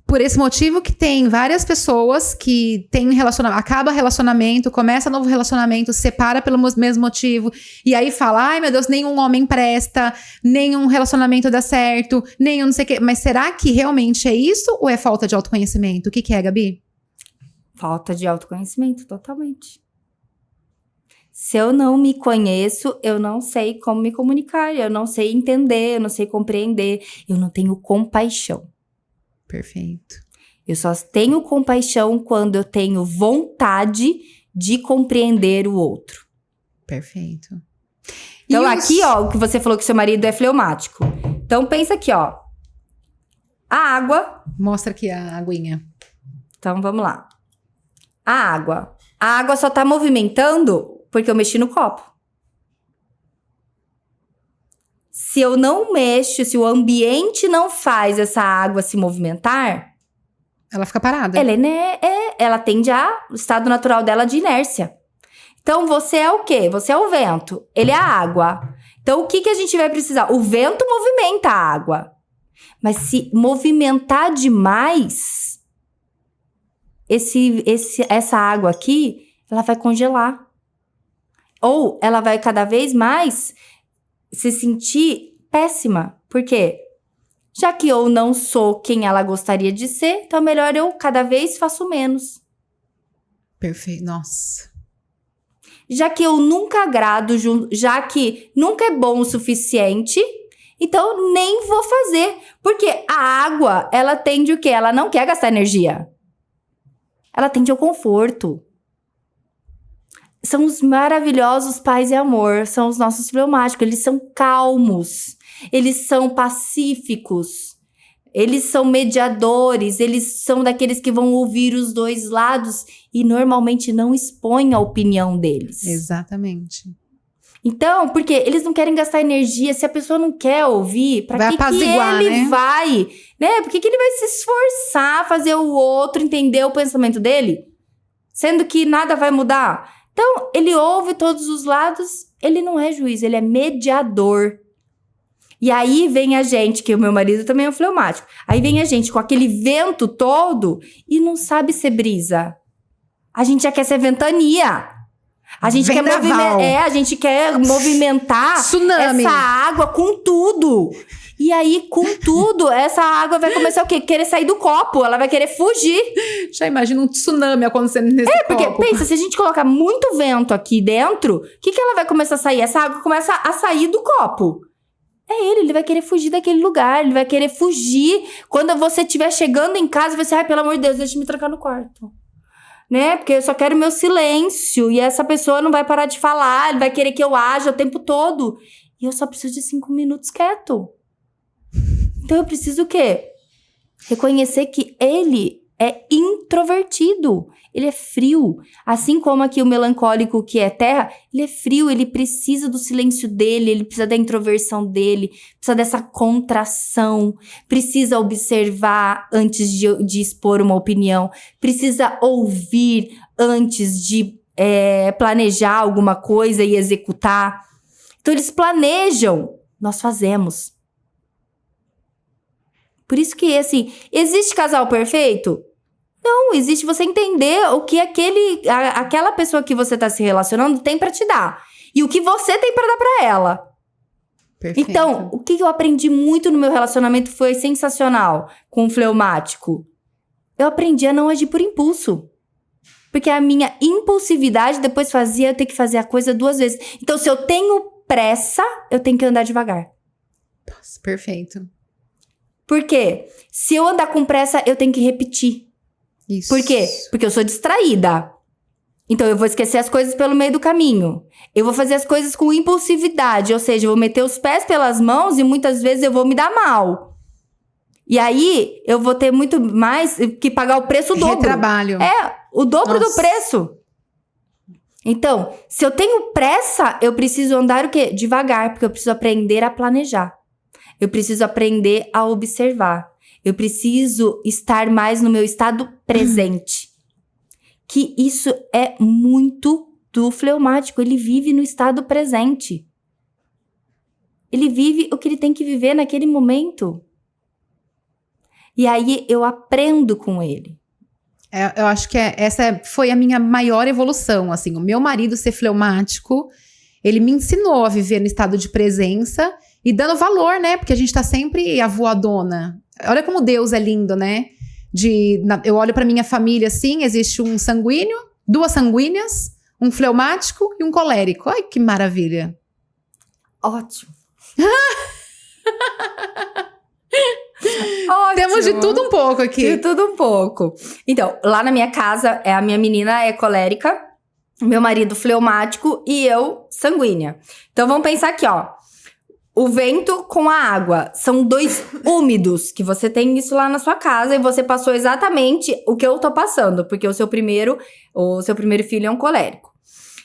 Por esse motivo que tem várias pessoas que têm relacionamento, acaba relacionamento, começa novo relacionamento, separa pelo mesmo motivo, e aí fala, ai meu Deus, nenhum homem presta, nenhum relacionamento dá certo, nenhum não sei o quê. Mas será que realmente é isso ou é falta de autoconhecimento? O que é, Gabi? Falta de autoconhecimento, totalmente. Se eu não me conheço, eu não sei como me comunicar, eu não sei entender, eu não sei compreender, eu não tenho compaixão. Perfeito. Eu só tenho compaixão quando eu tenho vontade de compreender o outro. Perfeito. Então, aqui, ó, o que você falou que seu marido é fleumático. Então, pensa aqui, ó. A água... Mostra aqui a aguinha. Então, vamos lá. A água. A água só tá movimentando porque eu mexi no copo. Se eu não mexo, se o ambiente não faz essa água se movimentar... Ela fica parada. Ela tende ao estado natural dela de inércia. Então, você é o quê? Você é o vento. Ele é a água. Então, o que a gente vai precisar? O vento movimenta a água. Mas se movimentar demais, essa água aqui, ela vai congelar. Ou ela vai cada vez mais se sentir péssima. Por quê? Já que eu não sou quem ela gostaria de ser, então melhor eu cada vez faço menos. Perfeito. Nossa. Já que eu nunca agrado, já que nunca é bom o suficiente, então nem vou fazer. Porque a água, ela tende o quê? Ela não quer gastar energia. Ela tende ao conforto. São os maravilhosos paz e amor, são os nossos fleumáticos. Eles são calmos, eles são pacíficos, eles são mediadores, eles são daqueles que vão ouvir os dois lados e normalmente não expõem a opinião deles. Exatamente. Então, porque eles não querem gastar energia, se a pessoa não quer ouvir, pra que ele né? vai, né? Por que ele vai se esforçar a fazer o outro entender o pensamento dele? Sendo que nada vai mudar. Então, ele ouve todos os lados, ele não é juiz, ele é mediador. E aí vem a gente, que o meu marido também é um fleumático, aí vem a gente com aquele vento todo e não sabe ser brisa. A gente já quer ser ventania. A gente quer movimentar tsunami. Essa água com tudo. E aí, com tudo, essa água vai começar o quê? Querer sair do copo. Ela vai querer fugir. Já imagina um tsunami acontecendo nesse copo. Porque, pensa, se a gente colocar muito vento aqui dentro, o que ela vai começar a sair? Essa água começa a sair do copo. Ele vai querer fugir daquele lugar. Ele vai querer fugir. Quando você estiver chegando em casa, você vai, pelo amor de Deus, deixa eu me trancar no quarto. Né? Porque eu só quero meu silêncio. E essa pessoa não vai parar de falar. Ele vai querer que eu haja o tempo todo. E eu só preciso de 5 minutos quieto. Então eu preciso o quê? Reconhecer que ele é introvertido. Ele é frio. Assim como aqui o melancólico que é terra, ele é frio, ele precisa do silêncio dele, ele precisa da introversão dele, precisa dessa contração, precisa observar antes de expor uma opinião, precisa ouvir antes de planejar alguma coisa e executar. Então eles planejam, nós fazemos. Por isso que, assim, existe casal perfeito? Não, existe você entender o que aquela pessoa que você tá se relacionando tem pra te dar. E o que você tem pra dar pra ela. Perfeito. Então, o que eu aprendi muito no meu relacionamento foi sensacional com o fleumático. Eu aprendi a não agir por impulso. Porque a minha impulsividade depois fazia eu ter que fazer a coisa 2 vezes. Então, se eu tenho pressa, eu tenho que andar devagar. Nossa, perfeito. Por quê? Se eu andar com pressa, eu tenho que repetir. Isso. Por quê? Porque eu sou distraída. Então, eu vou esquecer as coisas pelo meio do caminho. Eu vou fazer as coisas com impulsividade. Ou seja, eu vou meter os pés pelas mãos e muitas vezes eu vou me dar mal. E aí, eu vou ter muito mais que pagar o preço dobro. Retrabalho. O dobro do preço. Então, se eu tenho pressa, eu preciso andar o quê? Devagar, porque eu preciso aprender a planejar. Eu preciso aprender a observar. Eu preciso estar mais no meu estado presente. Que isso é muito do fleumático. Ele vive no estado presente. Ele vive o que ele tem que viver naquele momento. E aí eu aprendo com ele. Eu acho que essa foi a minha maior evolução, assim. O meu marido ser fleumático, ele me ensinou a viver no estado de presença e dando valor, né? Porque a gente tá sempre avoadona. Olha como Deus é lindo, né? Eu olho pra minha família assim, existe um sanguíneo, 2 sanguíneas, um fleumático e um colérico. Ai, que maravilha. Ótimo. Temos de tudo um pouco aqui. De tudo um pouco. Então, lá na minha casa, a minha menina é colérica, meu marido fleumático e eu sanguínea. Então, vamos pensar aqui, ó. O vento com a água são 2 úmidos, que você tem isso lá na sua casa e você passou exatamente o que eu tô passando, porque o seu primeiro filho é um colérico.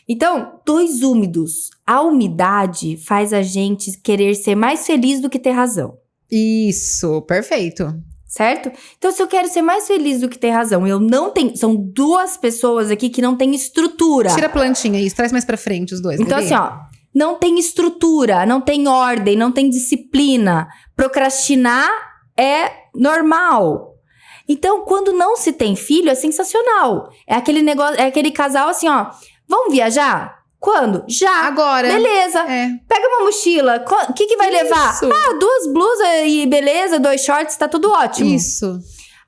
Então, 2 úmidos. A umidade faz a gente querer ser mais feliz do que ter razão. Isso, perfeito. Certo? Então, se eu quero ser mais feliz do que ter razão, eu não tenho... São 2 pessoas aqui que não têm estrutura. Tira a plantinha aí, traz mais pra frente os dois. Então, bebê. assim, ó. Não tem estrutura, não tem ordem, não tem disciplina. Procrastinar é normal. Então, quando não se tem filho, é sensacional. É aquele negócio, é aquele casal assim, ó. Vamos viajar? Quando? Já. Agora. Beleza. Pega uma mochila. O que vai levar? 2 blusas e beleza, 2 shorts, tá tudo ótimo. Isso.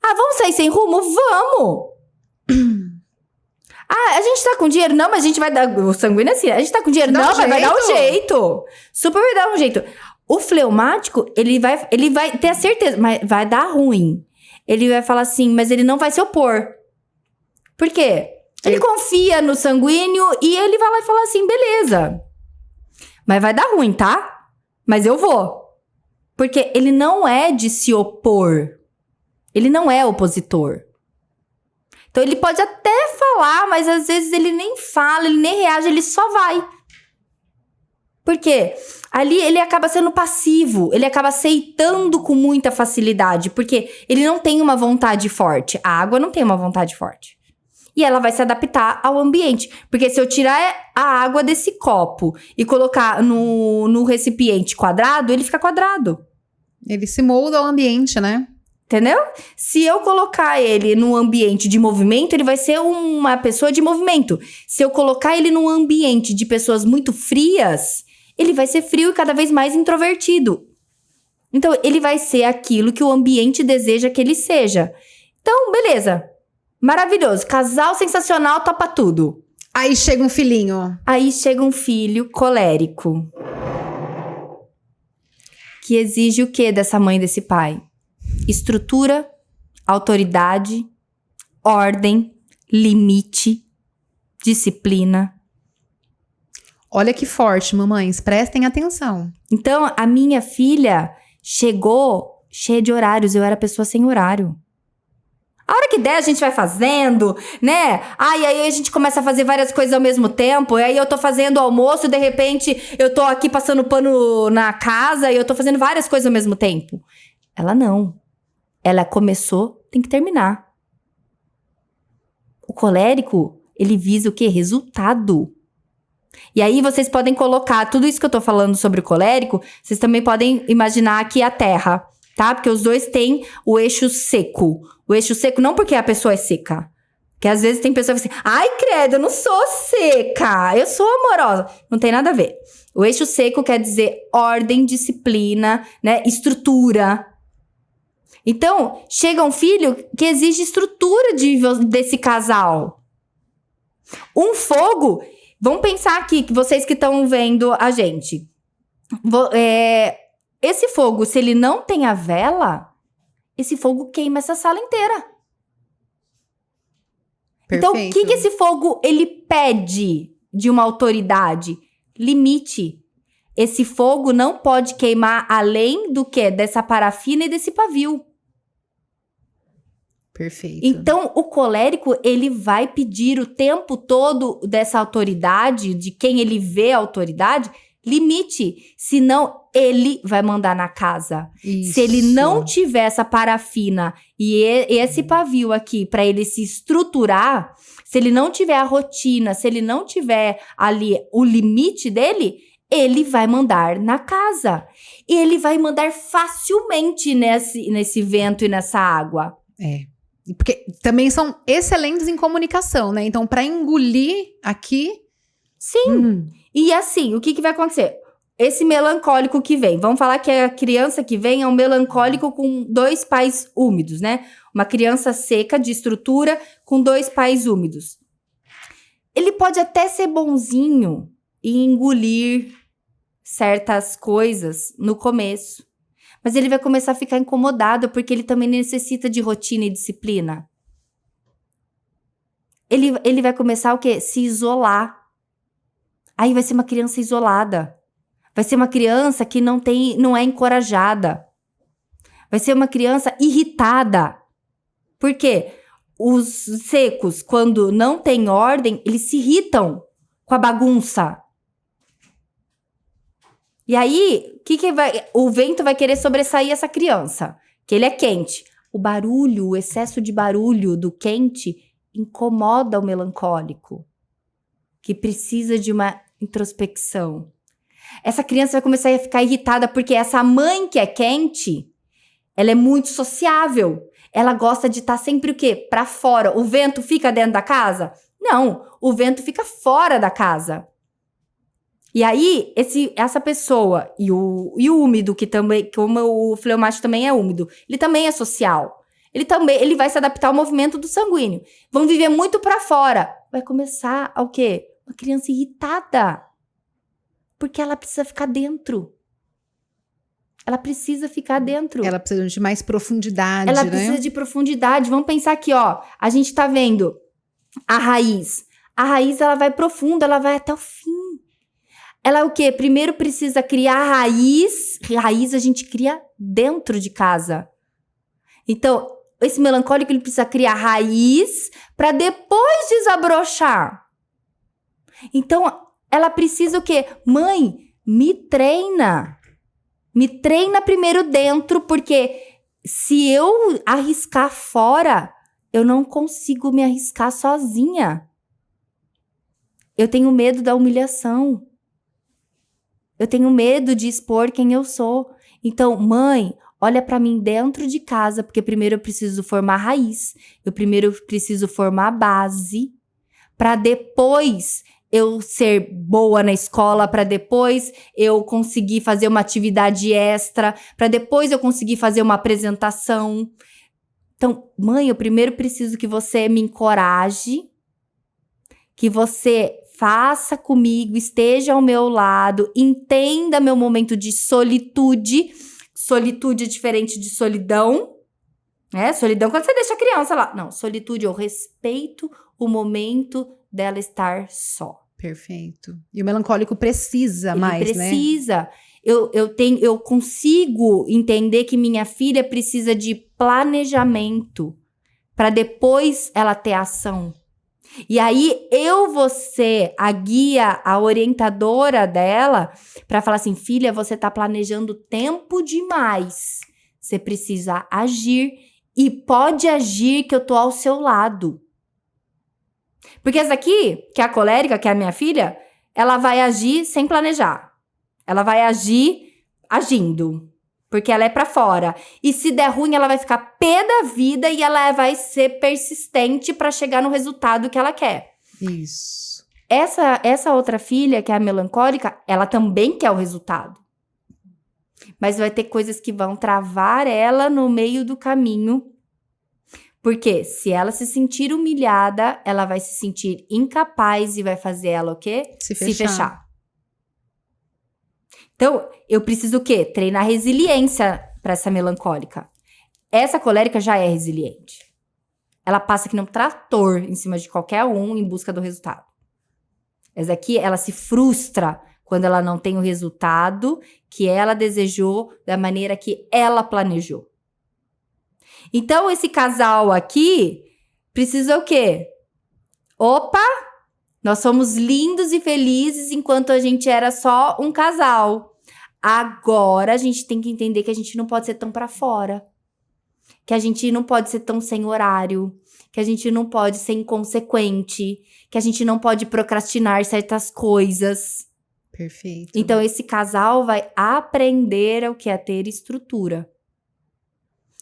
Vamos sair sem rumo? Vamos! A gente tá com dinheiro? Não, mas a gente vai dar... O sanguíneo é assim, a gente tá com dinheiro? Não, mas vai dar um jeito. Super vai dar um jeito. O fleumático, ele vai ter a certeza, mas vai dar ruim. Ele vai falar assim, mas ele não vai se opor. Por quê? Ele confia no sanguíneo e ele vai lá e fala assim, beleza. Mas vai dar ruim, tá? Mas eu vou. Porque ele não é de se opor. Ele não é opositor. Então, ele pode até falar, mas às vezes ele nem fala, ele nem reage, ele só vai. Por quê? Ali ele acaba sendo passivo, ele acaba aceitando com muita facilidade, porque ele não tem uma vontade forte. A água não tem uma vontade forte. E ela vai se adaptar ao ambiente. Porque se eu tirar a água desse copo e colocar no recipiente quadrado, ele fica quadrado. Ele se molda ao ambiente, né? Entendeu? Se eu colocar ele num ambiente de movimento, ele vai ser uma pessoa de movimento. Se eu colocar ele num ambiente de pessoas muito frias, ele vai ser frio e cada vez mais introvertido. Então, ele vai ser aquilo que o ambiente deseja que ele seja. Então, beleza. Maravilhoso. Casal sensacional, topa tudo. Aí chega um filhinho. Aí chega um filho colérico. Que exige o quê dessa mãe e desse pai? Estrutura, autoridade, ordem, limite, disciplina. Olha que forte, mamães. Prestem atenção. Então, a minha filha chegou cheia de horários. Eu era pessoa sem horário. A hora que der, a gente vai fazendo, né? E aí a gente começa a fazer várias coisas ao mesmo tempo. E aí eu tô fazendo almoço, de repente eu tô aqui passando pano na casa e eu tô fazendo várias coisas ao mesmo tempo. Ela não. Ela começou, tem que terminar. O colérico, ele visa o quê? Resultado. E aí vocês podem colocar tudo isso que eu tô falando sobre o colérico, vocês também podem imaginar aqui a terra, tá? Porque os dois têm o eixo seco. O eixo seco não porque a pessoa é seca. Porque às vezes tem pessoas que falam assim, ai credo, eu não sou seca, eu sou amorosa. Não tem nada a ver. O eixo seco quer dizer ordem, disciplina, né? Estrutura. Então, chega um filho que exige estrutura desse casal. Um fogo... Vamos pensar aqui, que vocês que estão vendo a gente. Esse fogo, se ele não tem a vela, esse fogo queima essa sala inteira. Perfeito. Então, o que esse fogo, ele pede de uma autoridade? Limite. Esse fogo não pode queimar além do que? Dessa parafina e desse pavio. Perfeito. Então, o colérico, ele vai pedir o tempo todo dessa autoridade, de quem ele vê a autoridade, limite. Senão, ele vai mandar na casa. Isso. Se ele não tiver essa parafina e esse pavio aqui para ele se estruturar, se ele não tiver a rotina, se ele não tiver ali o limite dele, ele vai mandar na casa. E ele vai mandar facilmente nesse vento e nessa água. Porque também são excelentes em comunicação, né? Então, pra engolir aqui... Sim. E assim, o que vai acontecer? Esse melancólico que vem, vamos falar que a criança que vem é um melancólico com 2 pais úmidos, né? Uma criança seca, de estrutura, com 2 pais úmidos. Ele pode até ser bonzinho e engolir certas coisas no começo. Mas ele vai começar a ficar incomodado porque ele também necessita de rotina e disciplina. Ele vai começar o quê? Se isolar. Aí vai ser uma criança isolada. Vai ser uma criança que não é encorajada. Vai ser uma criança irritada. Por quê? Os secos, quando não tem ordem, eles se irritam com a bagunça. E aí, o vento vai querer sobressair essa criança, que ele é quente. O barulho, o excesso de barulho do quente incomoda o melancólico, que precisa de uma introspecção. Essa criança vai começar a ficar irritada porque essa mãe que é quente, ela é muito sociável. Ela gosta de estar sempre o quê? Pra fora. O vento fica dentro da casa? Não, o vento fica fora da casa. E aí, essa pessoa e o úmido, que também, como o fleumático também é úmido, ele também é social. Ele vai se adaptar ao movimento do sanguíneo. Vão viver muito pra fora. Vai começar o quê? Uma criança irritada. Porque ela precisa ficar dentro. Ela precisa ficar dentro. Ela precisa de mais profundidade, Ela né? precisa de profundidade. Vamos pensar aqui, ó. A gente tá vendo a raiz. A raiz, ela vai profunda, ela vai até o fim. Ela é o quê? Primeiro precisa criar a raiz. Raiz a gente cria dentro de casa. Então, esse melancólico, ele precisa criar raiz para depois desabrochar. Então, ela precisa o quê? Mãe, me treina. Me treina primeiro dentro, porque se eu arriscar fora, eu não consigo me arriscar sozinha. Eu tenho medo da humilhação. Eu tenho medo de expor quem eu sou. Então, mãe, olha para mim dentro de casa, porque primeiro eu preciso formar raiz. Eu primeiro preciso formar base, para depois eu ser boa na escola, para depois eu conseguir fazer uma atividade extra, para depois eu conseguir fazer uma apresentação. Então, mãe, eu primeiro preciso que você me encoraje, que você faça comigo, esteja ao meu lado, entenda meu momento de solitude. Solitude é diferente de solidão, né? Solidão quando você deixa a criança lá. Não, solitude, eu respeito o momento dela estar só. Perfeito. E o melancólico precisa Ele mais, precisa. né? Eu consigo entender que minha filha precisa de planejamento para depois ela ter ação. E aí, eu vou ser a guia, a orientadora dela, para falar assim, filha, você tá planejando tempo demais. Você precisa agir e pode agir que eu tô ao seu lado. Porque essa aqui, que é a colérica, que é a minha filha, ela vai agir sem planejar. Ela vai agir agindo. Porque ela é pra fora. E se der ruim, ela vai ficar pé da vida e ela vai ser persistente pra chegar no resultado que ela quer. Isso. Essa outra filha, que é a melancólica, ela também quer o resultado. Mas vai ter coisas que vão travar ela no meio do caminho. Porque se ela se sentir humilhada, ela vai se sentir incapaz e vai fazer ela o quê? Se fechar. Então, eu preciso o quê? Treinar resiliência para essa melancólica. Essa colérica já é resiliente. Ela passa que nem um trator em cima de qualquer um em busca do resultado. Essa aqui, ela se frustra quando ela não tem o resultado que ela desejou da maneira que ela planejou. Então, esse casal aqui precisa o quê? Opa! Nós somos lindos e felizes enquanto a gente era só um casal. Agora, a gente tem que entender que a gente não pode ser tão pra fora. Que a gente não pode ser tão sem horário. Que a gente não pode ser inconsequente. Que a gente não pode procrastinar certas coisas. Perfeito. Então, esse casal vai aprender o que é ter estrutura.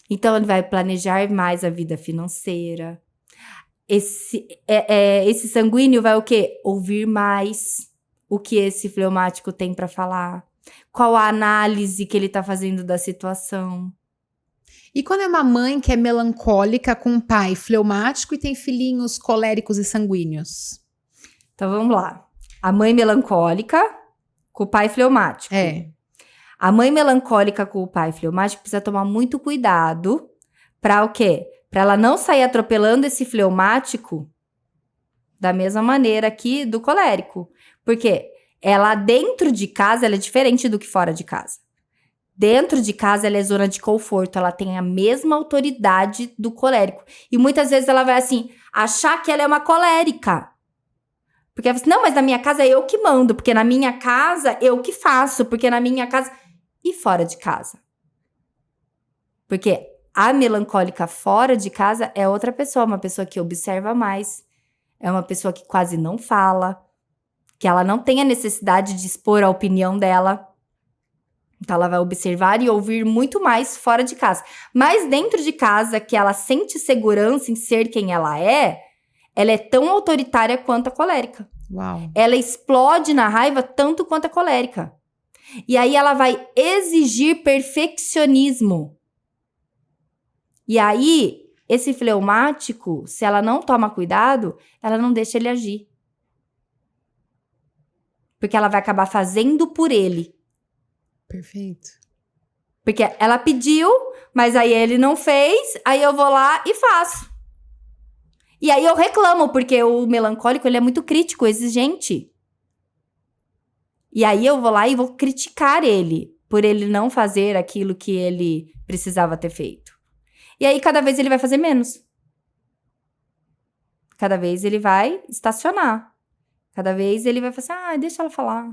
Então, ele vai planejar mais a vida financeira. Esse sanguíneo vai o quê? Ouvir mais o que esse fleumático tem para falar. Qual a análise que ele tá fazendo da situação. E quando é uma mãe que é melancólica com um pai fleumático e tem filhinhos coléricos e sanguíneos? Então, vamos lá. A mãe melancólica com o pai fleumático. A mãe melancólica com o pai fleumático precisa tomar muito cuidado para o quê? Para ela não sair atropelando esse fleumático da mesma maneira aqui do colérico. Porque ela dentro de casa, ela é diferente do que fora de casa. Dentro de casa, ela é zona de conforto. Ela tem a mesma autoridade do colérico. E muitas vezes ela vai assim, achar que ela é uma colérica. Porque ela fala assim, não, mas na minha casa é eu que mando. Porque na minha casa, eu que faço. Porque na minha casa... E fora de casa. Porque a melancólica fora de casa é outra pessoa. Uma pessoa que observa mais. É uma pessoa que quase não fala. Que ela não tem a necessidade de expor a opinião dela. Então, ela vai observar e ouvir muito mais fora de casa. Mas dentro de casa, que ela sente segurança em ser quem ela é tão autoritária quanto a colérica. Uau. Ela explode na raiva tanto quanto a colérica. E aí, ela vai exigir perfeccionismo. E aí, esse fleumático, se ela não toma cuidado, ela não deixa ele agir. Porque ela vai acabar fazendo por ele. Perfeito. Porque ela pediu, mas aí ele não fez, aí eu vou lá e faço. E aí eu reclamo, porque o melancólico, ele é muito crítico, exigente. E aí eu vou lá e vou criticar ele, por ele não fazer aquilo que ele precisava ter feito. E aí cada vez ele vai fazer menos. Cada vez ele vai estacionar. Cada vez ele vai falar assim, deixa ela falar.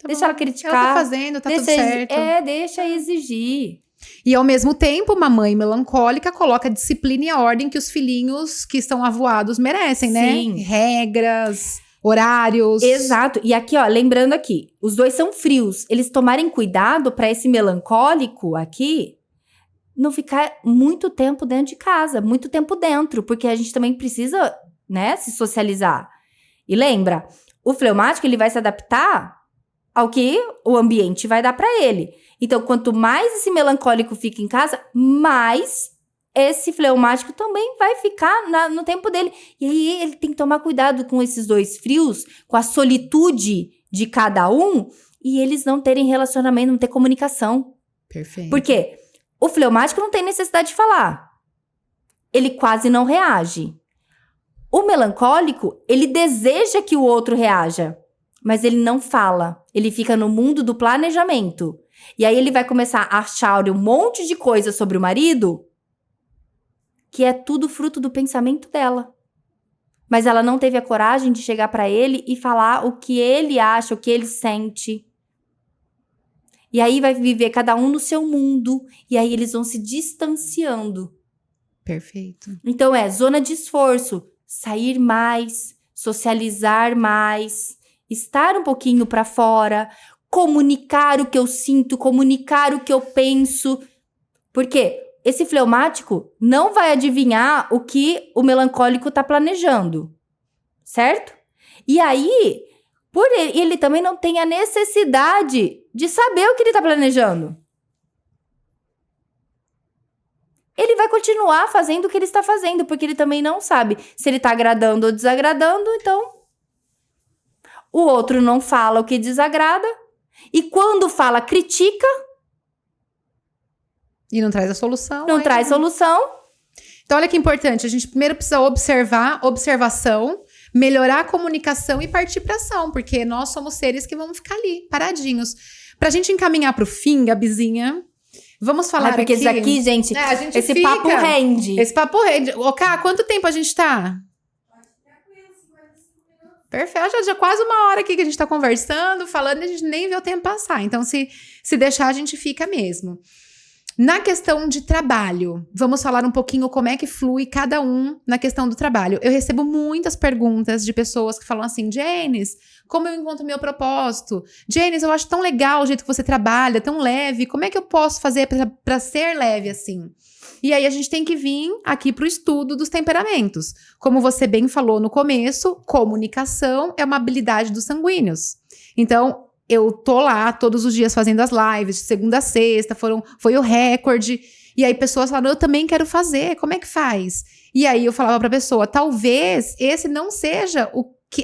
Deixa ela criticar. Ela tá fazendo, tá tudo certo. Deixa exigir. E ao mesmo tempo, uma mãe melancólica coloca a disciplina e a ordem que os filhinhos que estão avoados merecem, né? Sim. Regras, horários. Exato. E aqui, ó, lembrando aqui, os dois são frios. Eles tomarem cuidado para esse melancólico aqui não ficar muito tempo dentro de casa, muito tempo dentro, porque a gente também precisa, né, se socializar. E lembra, o fleumático, ele vai se adaptar ao que o ambiente vai dar para ele. Então, quanto mais esse melancólico fica em casa, mais esse fleumático também vai ficar no tempo dele. E aí, ele tem que tomar cuidado com esses dois frios, com a solitude de cada um, e eles não terem relacionamento, não ter comunicação. Perfeito. Por quê? O fleumático não tem necessidade de falar. Ele quase não reage. O melancólico, ele deseja que o outro reaja, mas ele não fala. Ele fica no mundo do planejamento. E aí ele vai começar a achar um monte de coisa sobre o marido que é tudo fruto do pensamento dela. Mas ela não teve a coragem de chegar para ele e falar o que ele acha, o que ele sente. E aí vai viver cada um no seu mundo. E aí eles vão se distanciando. Perfeito. Então zona de esforço. Sair mais, socializar mais, estar um pouquinho para fora, comunicar o que eu sinto, comunicar o que eu penso. Porque esse fleumático não vai adivinhar o que o melancólico tá planejando, certo? E aí, por ele também não tem a necessidade de saber o que ele tá planejando. Ele vai continuar fazendo o que ele está fazendo, porque ele também não sabe se ele está agradando ou desagradando, então o outro não fala o que desagrada, e quando fala, critica. E não traz a solução. Não traz solução. Então, olha que importante, a gente primeiro precisa observação, melhorar a comunicação e partir para ação, porque nós somos seres que vamos ficar ali, paradinhos. Pra gente encaminhar pro fim, Gabizinha... Vamos falar porque aqui... isso aqui, gente, esse papo rende. Esse papo rende. Ô, Ká, quanto tempo a gente tá? Perfeito, já quase uma hora aqui que a gente tá conversando, falando, e a gente nem vê o tempo passar. Então, se deixar, a gente fica mesmo. Na questão de trabalho, vamos falar um pouquinho como é que flui cada um na questão do trabalho. Eu recebo muitas perguntas de pessoas que falam assim, Janis, como eu encontro meu propósito? Janis, eu acho tão legal o jeito que você trabalha, tão leve, como é que eu posso fazer para ser leve assim? E aí a gente tem que vir aqui para o estudo dos temperamentos. Como você bem falou no começo, comunicação é uma habilidade dos sanguíneos. Então, eu tô lá todos os dias fazendo as lives, de segunda a sexta, foi o recorde. E aí pessoas falaram, eu também quero fazer, como é que faz? E aí eu falava pra pessoa, talvez esse não seja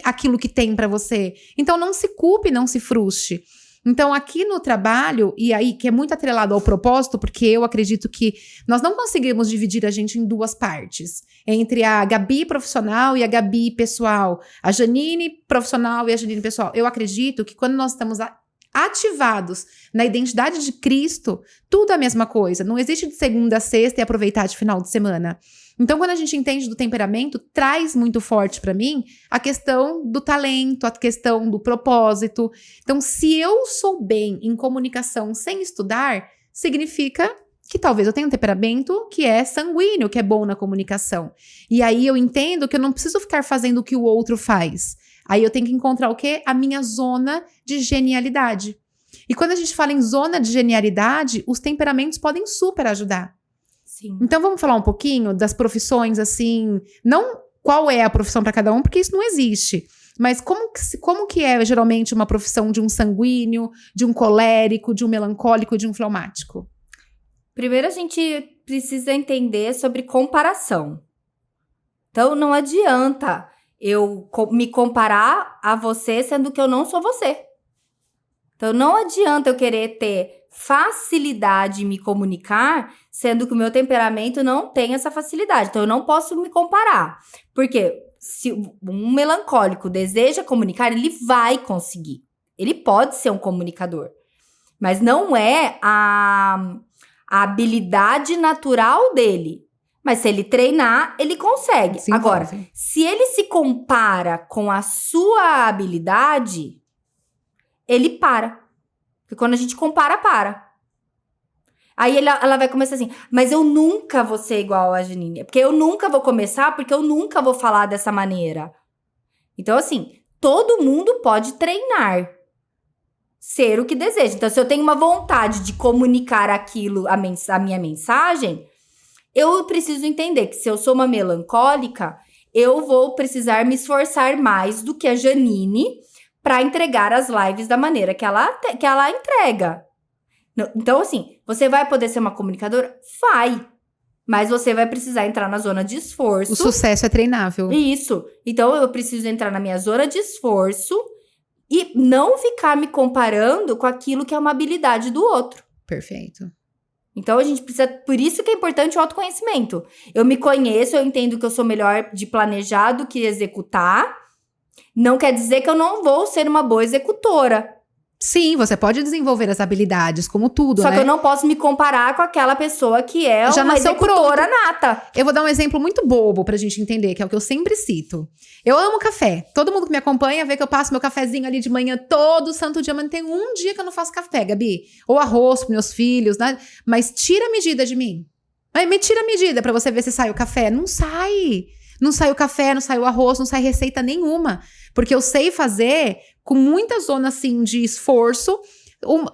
aquilo que tem pra você. Então não se culpe, não se frustre. Então aqui no trabalho, e aí que é muito atrelado ao propósito, porque eu acredito que nós não conseguimos dividir a gente em duas partes. Entre a Gabi profissional e a Gabi pessoal. A Janine profissional e a Janine pessoal. Eu acredito que quando nós estamos ativados na identidade de Cristo, tudo é a mesma coisa. Não existe de segunda a sexta e aproveitar de final de semana. Então, quando a gente entende do temperamento, traz muito forte para mim a questão do talento, a questão do propósito. Então, se eu sou bem em comunicação sem estudar, significa que talvez eu tenha um temperamento que é sanguíneo, que é bom na comunicação. E aí eu entendo que eu não preciso ficar fazendo o que o outro faz. Aí eu tenho que encontrar o quê? A minha zona de genialidade. E quando a gente fala em zona de genialidade, os temperamentos podem super ajudar. Sim. Então vamos falar um pouquinho das profissões, assim, não qual é a profissão para cada um, porque isso não existe. Mas como que é geralmente uma profissão de um sanguíneo, de um colérico, de um melancólico, de um fleumático? Primeiro a gente precisa entender sobre comparação. Então não adianta eu me comparar a você, sendo que eu não sou você. Então não adianta eu querer ter facilidade em me comunicar, sendo que o meu temperamento não tem essa facilidade. Então eu não posso me comparar. Porque se um melancólico deseja comunicar, ele vai conseguir. Ele pode ser um comunicador. Mas não é a habilidade natural dele. Mas se ele treinar, ele consegue. Agora, se ele se compara com a sua habilidade, ele para. Porque quando a gente compara, para. Aí ela vai começar assim, mas eu nunca vou ser igual a Janine. Porque eu nunca vou começar, porque eu nunca vou falar dessa maneira. Então, assim, todo mundo pode treinar. Ser o que deseja. Então, se eu tenho uma vontade de comunicar aquilo, a minha mensagem, eu preciso entender que se eu sou uma melancólica, eu vou precisar me esforçar mais do que a Janine para entregar as lives da maneira que ela entrega. Então, assim, você vai poder ser uma comunicadora? Vai. Mas você vai precisar entrar na zona de esforço. O sucesso é treinável. Isso. Então, eu preciso entrar na minha zona de esforço e não ficar me comparando com aquilo que é uma habilidade do outro. Perfeito. Então, a gente precisa... Por isso que é importante o autoconhecimento. Eu me conheço, eu entendo que eu sou melhor de planejar do que executar. Não quer dizer que eu não vou ser uma boa executora. Sim, você pode desenvolver as habilidades, como tudo, Só né? que eu não posso me comparar com aquela pessoa que é Já uma nasceu executora nata. Eu vou dar um exemplo muito bobo pra gente entender, que é o que eu sempre cito. Eu amo café. Todo mundo que me acompanha vê que eu passo meu cafezinho ali de manhã todo santo dia, mas não tem um dia que eu não faço café, Gabi. Ou arroz pros meus filhos, né? Mas tira a medida de mim. Me tira a medida pra você ver se sai o café. Não sai. Não sai o café, não sai o arroz, não sai receita nenhuma. Porque eu sei fazer com muita zona, assim, de esforço.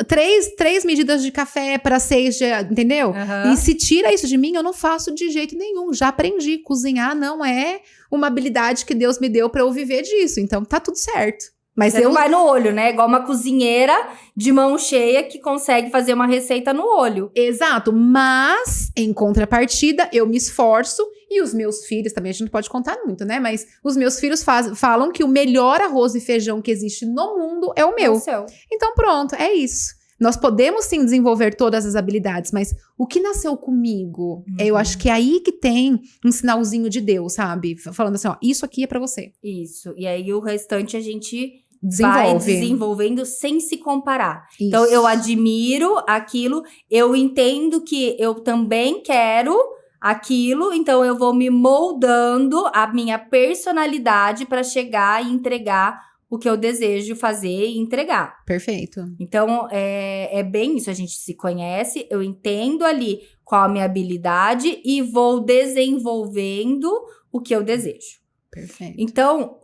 3 medidas de café para 6, entendeu? Uhum. E se tira isso de mim, eu não faço de jeito nenhum. Já aprendi. Cozinhar não é uma habilidade que Deus me deu para eu viver disso. Então, tá tudo certo. Mas Você não vai no olho, né? Igual uma cozinheira de mão cheia que consegue fazer uma receita no olho. Exato. Mas, em contrapartida, eu me esforço. E os meus filhos, também a gente não pode contar muito, né? Mas os meus filhos falam que o melhor arroz e feijão que existe no mundo é o meu. É o seu. Então pronto, é isso. Nós podemos sim desenvolver todas as habilidades, mas o que nasceu comigo? Eu acho que é aí que tem um sinalzinho de Deus, sabe? Falando assim, ó, isso aqui é pra você. Isso. E aí o restante a gente vai Desenvolve. desenvolvendo sem se comparar. Isso. Então eu admiro aquilo, eu entendo que eu também quero aquilo, então eu vou me moldando a minha personalidade para chegar e entregar o que eu desejo fazer e entregar. Perfeito. Então, é bem isso, a gente se conhece, eu entendo ali qual a minha habilidade e vou desenvolvendo o que eu desejo. Perfeito. Então,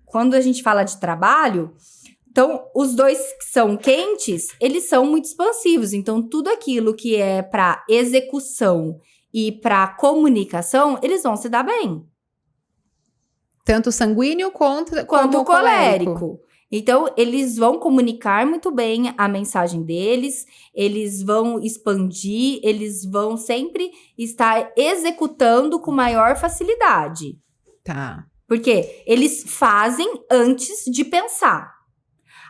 quando a gente fala de trabalho, então, os dois que são quentes, eles são muito expansivos. Então, tudo aquilo que é para execução e para comunicação, eles vão se dar bem. Tanto sanguíneo quanto o colérico. Então, eles vão comunicar muito bem a mensagem deles, eles vão expandir, eles vão sempre estar executando com maior facilidade. Tá. Porque eles fazem antes de pensar.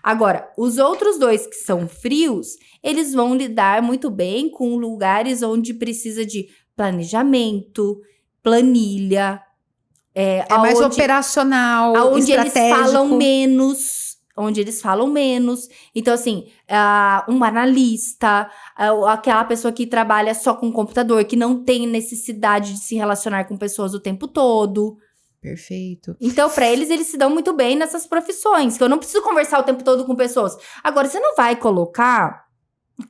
Agora, os outros dois que são frios, eles vão lidar muito bem com lugares onde precisa de planejamento, planilha. Mais operacional, onde estratégico. Onde eles falam menos. Então, assim, um analista, aquela pessoa que trabalha só com computador, que não tem necessidade de se relacionar com pessoas o tempo todo. Perfeito. Então, para eles se dão muito bem nessas profissões, que eu não preciso conversar o tempo todo com pessoas. Agora, você não vai colocar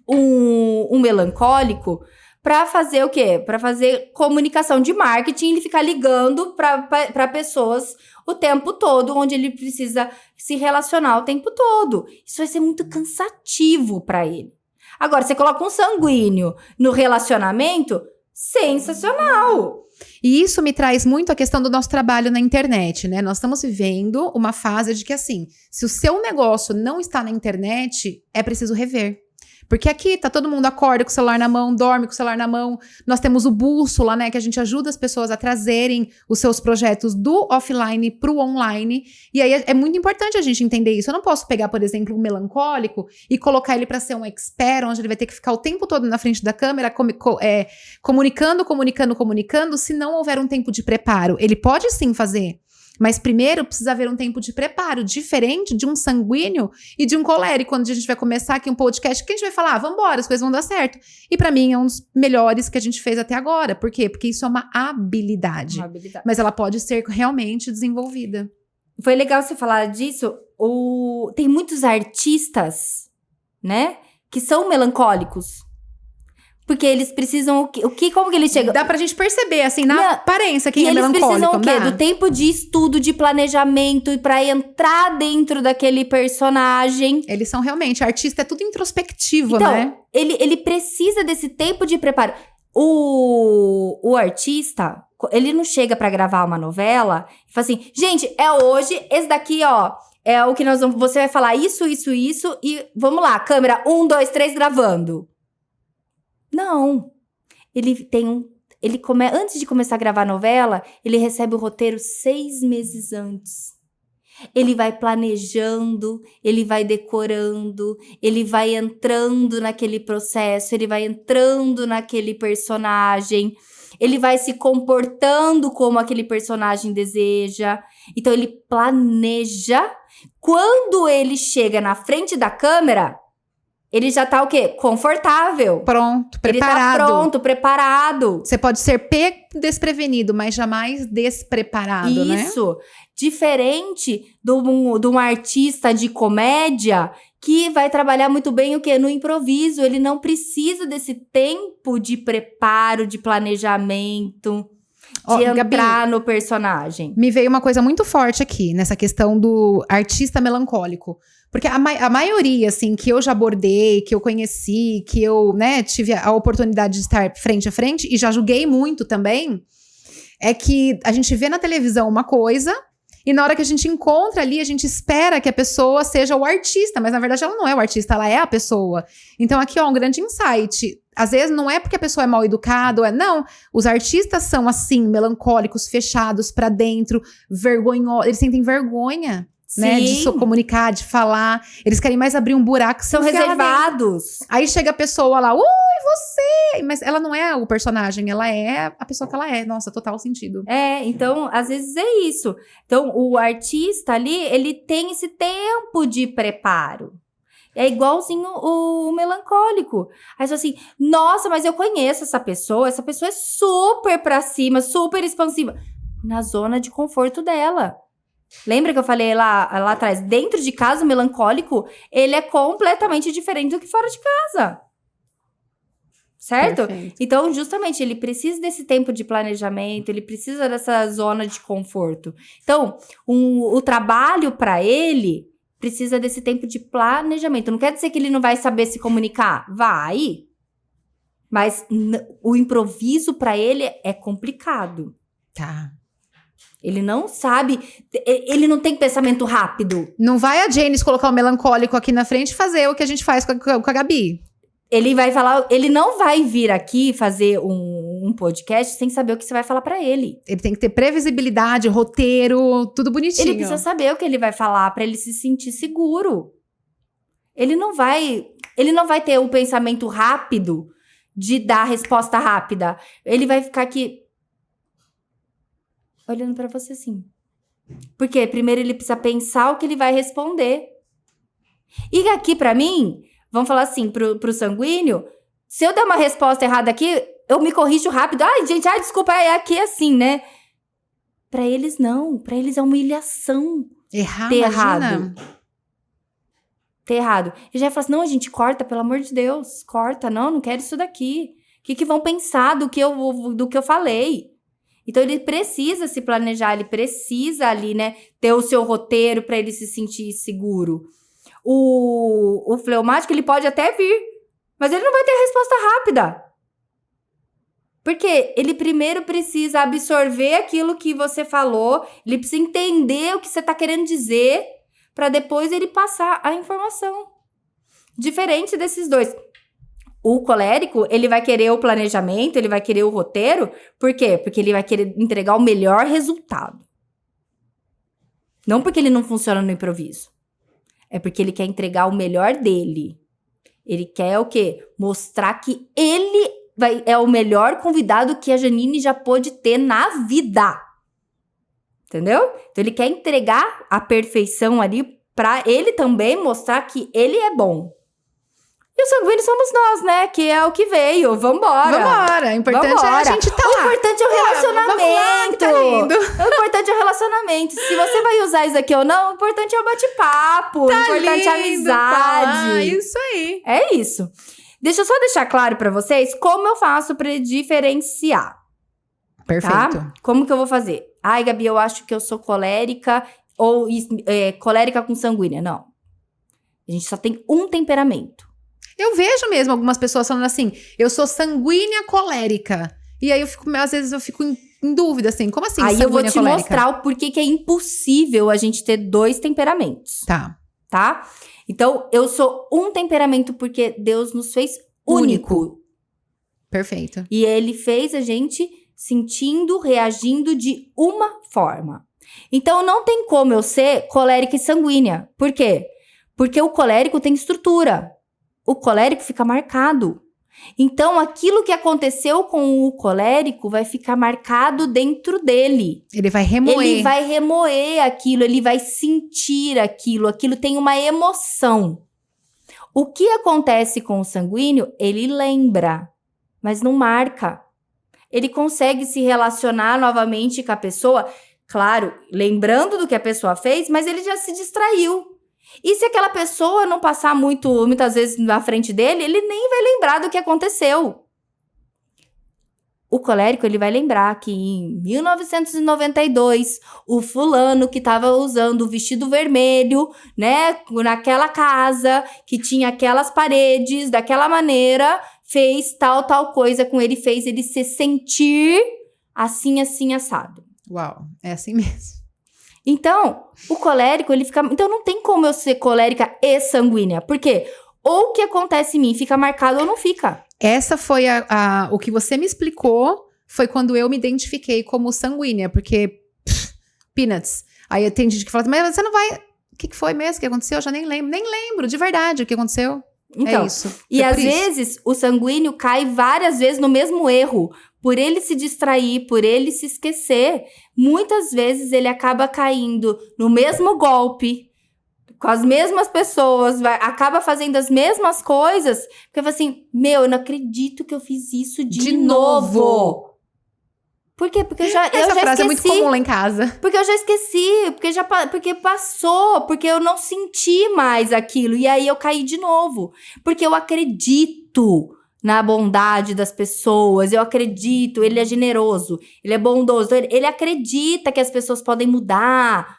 um melancólico para fazer o quê? Para fazer comunicação de marketing e ficar ligando para pessoas o tempo todo, onde ele precisa se relacionar o tempo todo. Isso vai ser muito cansativo para ele. Agora, você coloca um sanguíneo no relacionamento, sensacional! E isso me traz muito a questão do nosso trabalho na internet, né? Nós estamos vivendo uma fase de que, assim, se o seu negócio não está na internet, é preciso rever. Porque aqui tá todo mundo acorda com o celular na mão, dorme com o celular na mão. Nós temos o Bússola, né? Que a gente ajuda as pessoas a trazerem os seus projetos do offline pro online. E aí é muito importante a gente entender isso. Eu não posso pegar, por exemplo, um melancólico e colocar ele para ser um expert, onde ele vai ter que ficar o tempo todo na frente da câmera, comunicando, se não houver um tempo de preparo. Ele pode sim fazer. Mas primeiro precisa haver um tempo de preparo, diferente de um sanguíneo e de um colérico, quando a gente vai começar aqui um podcast, que a gente vai falar, vambora, as coisas vão dar certo. E pra mim é um dos melhores que a gente fez até agora. Por quê? Porque isso é uma habilidade. Mas ela pode ser realmente desenvolvida. Foi legal você falar disso. Tem muitos artistas, né, que são melancólicos. Porque eles precisam como que eles chegam? Dá pra gente perceber, assim, na aparência, quem é melancólico. E eles precisam o quê? Do tempo de estudo, de planejamento, e pra entrar dentro daquele personagem. Eles são realmente, artista é tudo introspectivo, então, né? Ele precisa desse tempo de preparo. O artista, ele não chega pra gravar uma novela e fala assim, gente, é hoje, esse daqui, ó, é o que você vai falar isso, e vamos lá, câmera, 1, 2, 3, gravando. Não, antes de começar a gravar a novela, ele recebe o roteiro 6 meses antes. Ele vai planejando, ele vai decorando, ele vai entrando naquele processo, ele vai entrando naquele personagem, ele vai se comportando como aquele personagem deseja. Então, ele planeja. Quando ele chega na frente da câmera, ele já tá o quê? Confortável. Pronto, preparado. Ele tá pronto, preparado. Você pode ser desprevenido, mas jamais despreparado, né? Isso. Diferente de um artista de comédia que vai trabalhar muito bem o quê? No improviso. Ele não precisa desse tempo de preparo, de planejamento, de entrar no personagem. Me veio uma coisa muito forte aqui, nessa questão do artista melancólico. Porque a maioria, assim, que eu já abordei, que eu conheci, que eu, né, tive a oportunidade de estar frente a frente, e já julguei muito também, é que a gente vê na televisão uma coisa, e na hora que a gente encontra ali, a gente espera que a pessoa seja o artista, mas na verdade ela não é o artista, ela é a pessoa. Então aqui, ó, um grande insight. Às vezes não é porque a pessoa é mal educada, não. Os artistas são assim, melancólicos, fechados pra dentro, vergonhosos, eles sentem vergonha. Né, de se comunicar, de falar. Eles querem mais abrir um buraco. São reservados. Aí chega a pessoa lá, ui, você! Mas ela não é o personagem, ela é a pessoa que ela é. Nossa, total sentido. Então, às vezes é isso. Então, o artista ali, ele tem esse tempo de preparo. É igualzinho o melancólico. Aí você assim, nossa, mas eu conheço essa pessoa é super pra cima, super expansiva. Na zona de conforto dela. Lembra que eu falei lá atrás? Dentro de casa, o melancólico, ele é completamente diferente do que fora de casa. Certo? Perfeito. Então, justamente, ele precisa desse tempo de planejamento, ele precisa dessa zona de conforto. Então, o trabalho para ele precisa desse tempo de planejamento. Não quer dizer que ele não vai saber se comunicar. Vai. Mas o improviso para ele é complicado. Tá. Ele não sabe, ele não tem pensamento rápido. Não vai a Janice colocar o melancólico aqui na frente e fazer o que a gente faz com a Gabi. Ele vai falar, ele não vai vir aqui fazer um podcast sem saber o que você vai falar pra ele. Ele tem que ter previsibilidade, roteiro, tudo bonitinho. Ele precisa saber o que ele vai falar pra ele se sentir seguro. Ele não vai ter o pensamento rápido de dar a resposta rápida. Ele vai ficar aqui olhando pra você assim. Porque primeiro ele precisa pensar o que ele vai responder. E aqui pra mim, vamos falar assim, pro sanguíneo, se eu der uma resposta errada aqui, eu me corrijo rápido. Ai, gente, desculpa, é aqui assim, né? Pra eles não. Pra eles é humilhação. Errar, ter imagina. errado. Ter errado. E já fala assim, não, gente, corta, pelo amor de Deus. Corta, não quero isso daqui. O que vão pensar do que eu falei? Então, ele precisa se planejar, ele precisa ali, né, ter o seu roteiro pra ele se sentir seguro. O fleumático, ele pode até vir, mas ele não vai ter resposta rápida. Porque ele primeiro precisa absorver aquilo que você falou, ele precisa entender o que você tá querendo dizer, para depois ele passar a informação. Diferente desses dois. O colérico, ele vai querer o planejamento, ele vai querer o roteiro. Por quê? Porque ele vai querer entregar o melhor resultado. Não porque ele não funciona no improviso. É porque ele quer entregar o melhor dele. Ele quer o quê? Mostrar que ele é o melhor convidado que a Janine já pôde ter na vida. Entendeu? Então, ele quer entregar a perfeição ali pra ele também mostrar que ele é bom. E o sanguíneo somos nós, né? Que é o que veio. Vambora. O importante é a gente tá lá. O importante é o relacionamento. Vamos lá, que tá lindo. O importante é o relacionamento. Se você vai usar isso aqui ou não, o importante é o bate-papo. O importante é a amizade. Isso aí. É isso. Deixa eu só deixar claro pra vocês como eu faço pra diferenciar. Perfeito. Tá? Como que eu vou fazer? Ai, Gabi, eu acho que eu sou colérica ou colérica com sanguínea. Não. A gente só tem um temperamento. Eu vejo mesmo algumas pessoas falando assim, eu sou sanguínea colérica. E aí, às vezes, eu fico em dúvida, assim, como assim aí sanguínea eu vou te colérica? mostrar o porquê que é impossível a gente ter dois temperamentos. Tá? Então, eu sou um temperamento porque Deus nos fez único. Perfeito. E Ele fez a gente sentindo, reagindo de uma forma. Então, não tem como eu ser colérica e sanguínea. Por quê? Porque o colérico tem estrutura. O colérico fica marcado. Então, aquilo que aconteceu com o colérico vai ficar marcado dentro dele. Ele vai remoer. Ele vai remoer aquilo, ele vai sentir aquilo. Aquilo tem uma emoção. O que acontece com o sanguíneo? Ele lembra, mas não marca. Ele consegue se relacionar novamente com a pessoa, claro, lembrando do que a pessoa fez, mas ele já se distraiu. E se aquela pessoa não passar muitas vezes na frente dele, ele nem vai lembrar do que aconteceu. O colérico, ele vai lembrar que em 1992, o fulano que estava usando o vestido vermelho, né, naquela casa, que tinha aquelas paredes, daquela maneira, fez tal coisa com ele, fez ele se sentir assim, assado. Uau, é assim mesmo. Então, o colérico, ele fica... Então, não tem como eu ser colérica e sanguínea. Por quê? Ou o que acontece em mim fica marcado ou não fica. Essa foi o que você me explicou, foi quando eu me identifiquei como sanguínea. Porque, peanuts. Aí tem gente que fala, mas você não vai... O que foi mesmo que aconteceu? Eu já nem lembro. Nem lembro, de verdade, o que aconteceu. Então, é isso. E às vezes, o sanguíneo cai várias vezes no mesmo erro. Por ele se distrair, por ele se esquecer, muitas vezes ele acaba caindo no mesmo golpe, com as mesmas pessoas, acaba fazendo as mesmas coisas, porque fala assim, eu não acredito que eu fiz isso de novo. Por quê? Porque eu já Essa frase esqueci. é muito comum lá em casa. Porque eu já esqueci, porque passou, porque eu não senti mais aquilo. E aí eu caí de novo. Porque eu acredito na bondade das pessoas, eu acredito, ele é generoso, ele é bondoso, ele acredita que as pessoas podem mudar.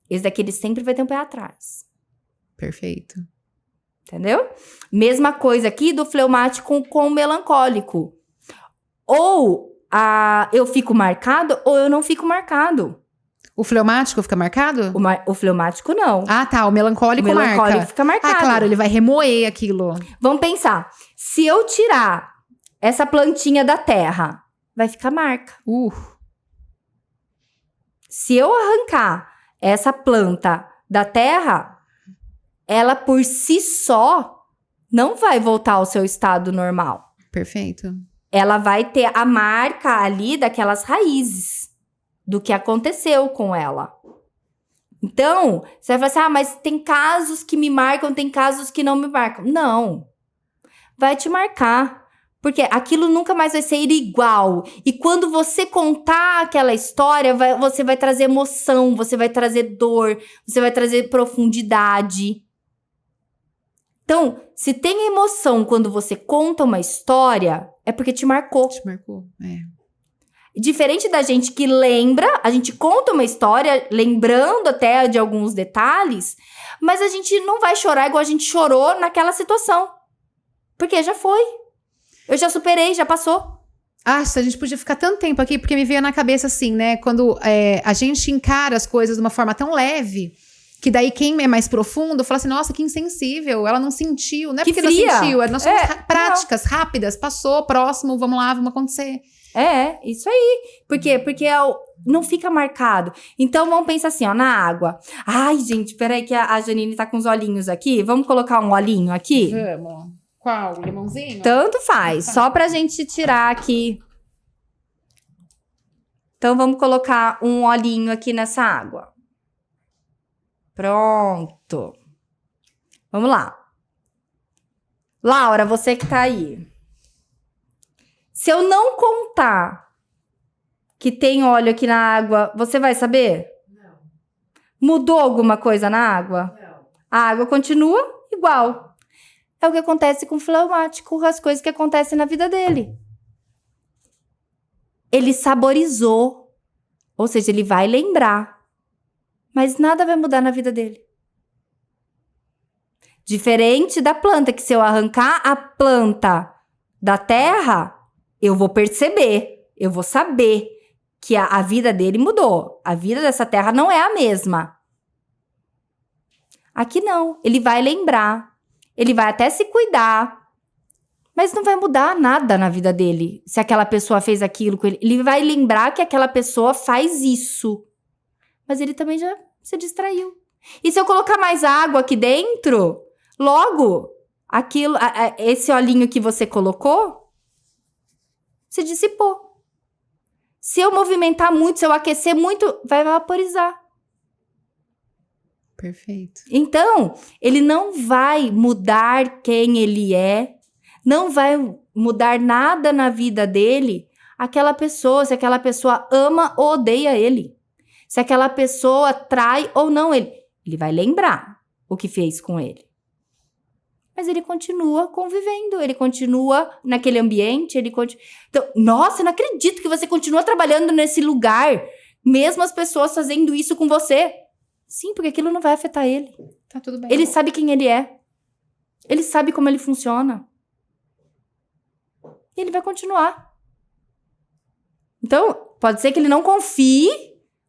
Esse daqui, ele sempre vai ter um pé atrás. Perfeito. Entendeu? Mesma coisa aqui do fleumático com o melancólico. Ou eu fico marcado ou eu não fico marcado. O fleumático fica marcado? O fleumático não. Ah, tá. O melancólico marca. Fica marcado. Ah, claro, ele vai remoer aquilo. Vamos pensar. Se eu tirar essa plantinha da terra, vai ficar marca. Se eu arrancar essa planta da terra, ela por si só não vai voltar ao seu estado normal. Perfeito. Ela vai ter a marca ali daquelas raízes do que aconteceu com ela. Então, você vai falar assim, mas tem casos que me marcam, tem casos que não me marcam. Não. Vai te marcar. Porque aquilo nunca mais vai ser igual. E quando você contar aquela história, você vai trazer emoção, você vai trazer dor, você vai trazer profundidade. Então, se tem emoção quando você conta uma história, é porque te marcou. Te marcou, Diferente da gente que lembra, a gente conta uma história, lembrando até de alguns detalhes, mas a gente não vai chorar igual a gente chorou naquela situação. Porque já foi. Eu já superei, já passou. A gente podia ficar tanto tempo aqui, porque me veio na cabeça assim, né? Quando a gente encara as coisas de uma forma tão leve, que daí quem é mais profundo fala assim, nossa, que insensível, ela não sentiu. Não é que porque fria. não sentiu, nós somos práticas, rápidas, passou, próximo, vamos lá, vamos acontecer. Isso aí. Por quê? Porque não fica marcado. Então, vamos pensar assim, ó, na água. Ai, gente, peraí que a Janine tá com os olhinhos aqui. Vamos colocar um olhinho aqui? Vamos. Qual? Limãozinho? Tanto faz. Só pra gente tirar aqui. Então, vamos colocar um olhinho aqui nessa água. Pronto. Vamos lá. Laura, você que tá aí. Se eu não contar que tem óleo aqui na água, você vai saber? Não. Mudou alguma coisa na água? Não. A água continua igual. É o que acontece com o fleumático, as coisas que acontecem na vida dele. Ele saborizou. Ou seja, ele vai lembrar. Mas nada vai mudar na vida dele. Diferente da planta, que se eu arrancar a planta da terra, eu vou perceber, eu vou saber que a vida dele mudou. A vida dessa terra não é a mesma. Aqui não, ele vai lembrar. Ele vai até se cuidar, mas não vai mudar nada na vida dele se aquela pessoa fez aquilo com ele. Ele vai lembrar que aquela pessoa faz isso, mas ele também já se distraiu. E se eu colocar mais água aqui dentro, logo, esse olhinho que você colocou, se dissipou. Se eu movimentar muito, se eu aquecer muito, vai vaporizar. Perfeito. Então, ele não vai mudar quem ele é, não vai mudar nada na vida dele, se aquela pessoa ama ou odeia ele, se aquela pessoa trai ou não ele. Ele vai lembrar o que fez com ele. Mas ele continua convivendo, ele continua naquele ambiente, Então, nossa, eu não acredito que você continua trabalhando nesse lugar, mesmo as pessoas fazendo isso com você. Sim, porque aquilo não vai afetar ele. Tá tudo bem. Ele sabe quem ele é. Ele sabe como ele funciona. E ele vai continuar. Então, pode ser que ele não confie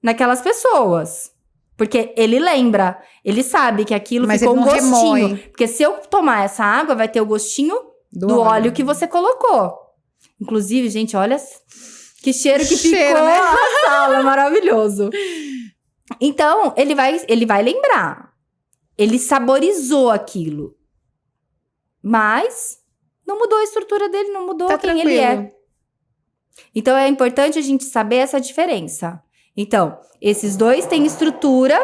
naquelas pessoas. Porque ele lembra. Ele sabe que aquilo ficou um gostinho. Remói. Porque se eu tomar essa água, vai ter o gostinho do óleo que você colocou. Inclusive, gente, olha que cheiro que ficou na sala. Maravilhoso. Então, ele vai lembrar. Ele saborizou aquilo. Mas não mudou a estrutura dele, não mudou quem tranquilo. Ele é. Então, é importante a gente saber essa diferença. Então, esses dois têm estrutura,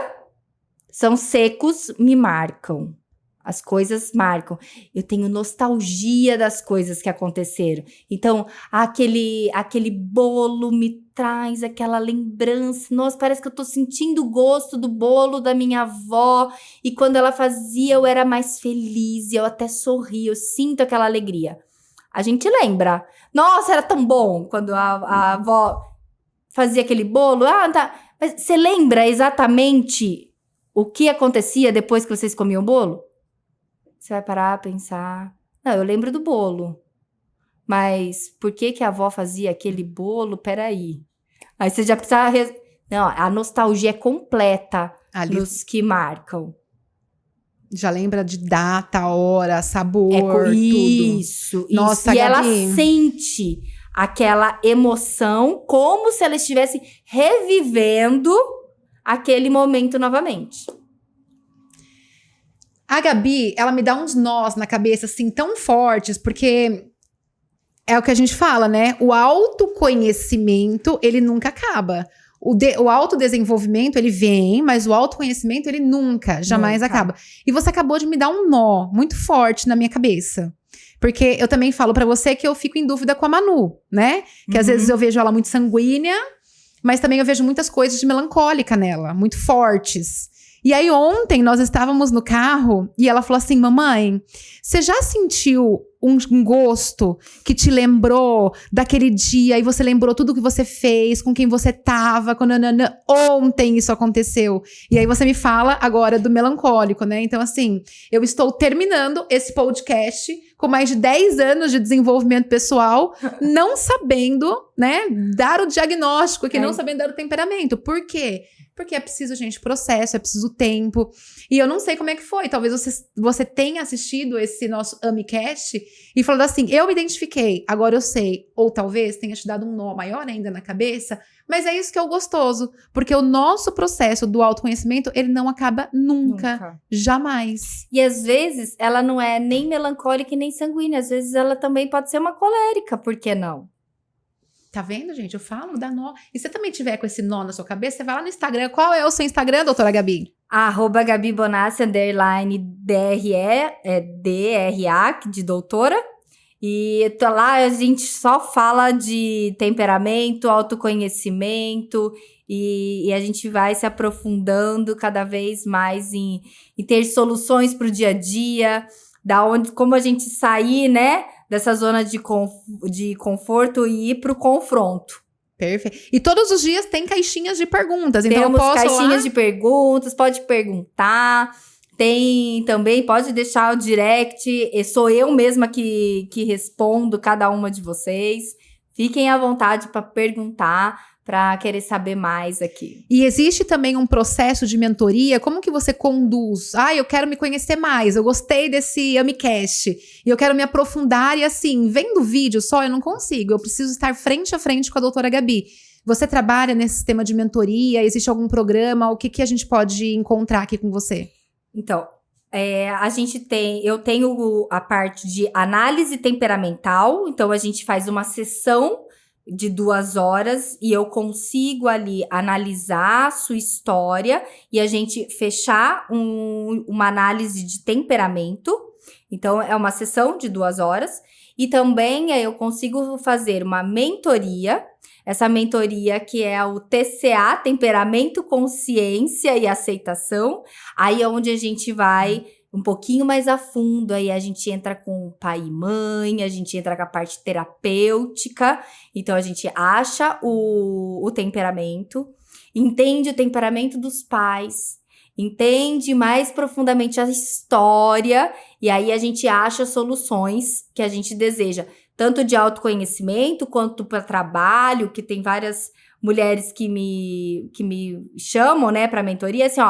são secos, me marcam. As coisas marcam. Eu tenho nostalgia das coisas que aconteceram. Então, aquele bolo me traz aquela lembrança. Nossa, parece que eu tô sentindo o gosto do bolo da minha avó. E quando ela fazia, eu era mais feliz. E eu até sorri, eu sinto aquela alegria. A gente lembra. Nossa, era tão bom quando a avó fazia aquele bolo. Ah, tá. Mas você lembra exatamente o que acontecia depois que vocês comiam o bolo? Você vai parar, pensar... Não, eu lembro do bolo. Mas por que a avó fazia aquele bolo? Peraí. Aí você já precisa... Não, a nostalgia é completa nos que marcam. Já lembra de data, hora, sabor, tudo. Isso. Nossa, e Gabi, ela sente aquela emoção como se ela estivesse revivendo aquele momento novamente. A Gabi, ela me dá uns nós na cabeça, assim, tão fortes, porque é o que a gente fala, né? O autoconhecimento, ele nunca acaba. O autodesenvolvimento, ele vem, mas o autoconhecimento, ele jamais acaba. E você acabou de me dar um nó muito forte na minha cabeça. Porque eu também falo pra você que eu fico em dúvida com a Manu, né? Que às vezes eu vejo ela muito sanguínea, mas também eu vejo muitas coisas de melancólica nela, muito fortes. E aí ontem nós estávamos no carro e ela falou assim, mamãe, você já sentiu um gosto que te lembrou daquele dia e você lembrou tudo que você fez, com quem você tava, ontem isso aconteceu. E aí você me fala agora do melancólico, né? Então assim, eu estou terminando esse podcast com mais de 10 anos de desenvolvimento pessoal, não sabendo, né, dar o diagnóstico, não sabendo dar o temperamento. Por quê? Porque é preciso, gente, processo, é preciso tempo. E eu não sei como é que foi. Talvez você tenha assistido esse nosso AmiCast e falado assim, eu me identifiquei, agora eu sei. Ou talvez tenha te dado um nó maior ainda na cabeça. Mas é isso que é o gostoso. Porque o nosso processo do autoconhecimento, ele não acaba nunca. Jamais. E às vezes, ela não é nem melancólica e nem sanguínea. Às vezes, ela também pode ser uma colérica. Por que não? Tá vendo, gente? Eu falo, dá nó. E se você também tiver com esse nó na sua cabeça, você vai lá no Instagram. Qual é o seu Instagram, doutora Gabi? @Gabi Bonassi, _DRE, DRA, de doutora. E lá a gente só fala de temperamento, autoconhecimento. E a gente vai se aprofundando cada vez mais em ter soluções para o dia a dia. Como a gente sair, né? Dessa zona de conforto e ir pro confronto. Perfeito. E todos os dias tem caixinhas de perguntas. Então Temos eu posso caixinhas de perguntas, pode perguntar. Tem também, pode deixar o direct. Sou eu mesma que respondo cada uma de vocês. Fiquem à vontade para perguntar, para querer saber mais aqui. E existe também um processo de mentoria? Como que você conduz? Eu quero me conhecer mais, eu gostei desse AmiCast, e eu quero me aprofundar, e assim, vendo vídeo só, eu não consigo, eu preciso estar frente a frente com a doutora Gabi. Você trabalha nesse sistema de mentoria? Existe algum programa? O que a gente pode encontrar aqui com você? Então, eu tenho a parte de análise temperamental, então a gente faz uma sessão de 2 horas e eu consigo ali analisar a sua história e a gente fechar uma análise de temperamento. Então, é uma sessão de 2 horas. E também eu consigo fazer uma mentoria. Essa mentoria que é o TCA, Temperamento, Consciência e Aceitação. Aí é onde a gente vai um pouquinho mais a fundo, aí a gente entra com pai e mãe, a gente entra com a parte terapêutica, então a gente acha o temperamento, entende o temperamento dos pais, entende mais profundamente a história, e aí a gente acha soluções que a gente deseja, tanto de autoconhecimento quanto para trabalho, que tem várias mulheres que me chamam, né, para mentoria, assim,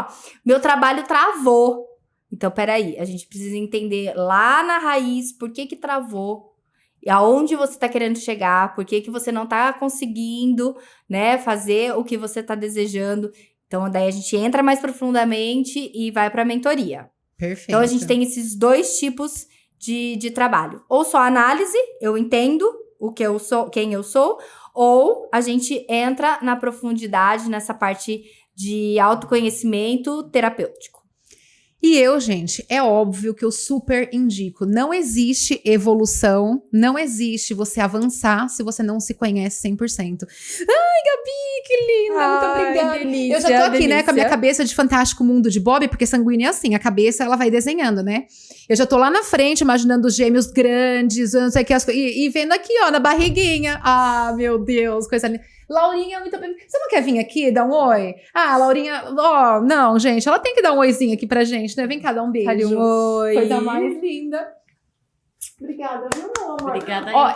meu trabalho travou. Então, peraí, a gente precisa entender lá na raiz por que travou, e aonde você está querendo chegar, por que você não está conseguindo, né, fazer o que você está desejando. Então, daí a gente entra mais profundamente e vai para a mentoria. Perfeito. Então, a gente tem esses 2 tipos de trabalho. Ou só análise, eu entendo o que eu sou, quem eu sou, ou a gente entra na profundidade nessa parte de autoconhecimento terapêutico. E eu, gente, é óbvio que eu super indico. Não existe evolução, não existe você avançar se você não se conhece 100%. Ai, Gabi, que linda, muito obrigada. Delícia, Eu já tô aqui, delícia. né, com a minha cabeça de Fantástico Mundo de Bob, porque sanguínea é assim, a cabeça, ela vai desenhando, né? Eu já tô lá na frente, imaginando os gêmeos grandes, não sei o que, e vendo aqui, ó, na barriguinha. Ah, meu Deus, coisa linda. Laurinha, muito bem. Você não quer vir aqui dar um oi? Ah, Laurinha, ó, não, gente, ela tem que dar um oizinho aqui pra gente, né? Vem cá, dar um beijo. Fale um oi. Coisa mais linda. Obrigada, viu, meu amor? Obrigada. Ó,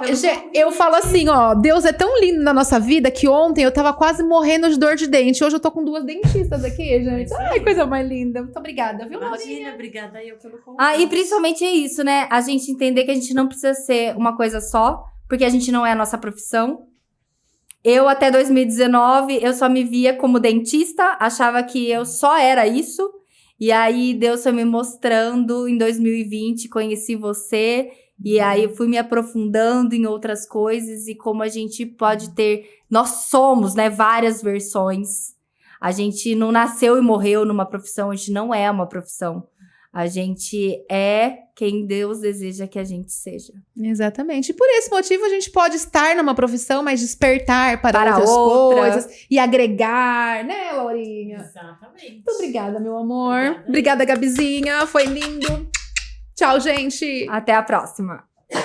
eu falo assim, ó, Deus é tão lindo na nossa vida que ontem eu tava quase morrendo de dor de dente. Hoje eu tô com 2 dentistas aqui, gente. Ai, coisa mais linda. Muito obrigada, viu, Laurinha? Imagina, obrigada eu pelo convite. Ah, e principalmente é isso, né? A gente entender que a gente não precisa ser uma coisa só, porque a gente não é a nossa profissão. Eu, até 2019, eu só me via como dentista, achava que eu só era isso. E aí, Deus foi me mostrando em 2020, conheci você. E aí, eu fui me aprofundando em outras coisas e como a gente pode ter... Nós somos, né, várias versões. A gente não nasceu e morreu numa profissão, a gente não é uma profissão. A gente é quem Deus deseja que a gente seja. Exatamente. E por esse motivo a gente pode estar numa profissão, mas despertar para outras outra. coisas e agregar, né, Laurinha? Exatamente. Muito obrigada, meu amor. Obrigada. Obrigada, Gabizinha. Foi lindo. Tchau, gente. Até a próxima.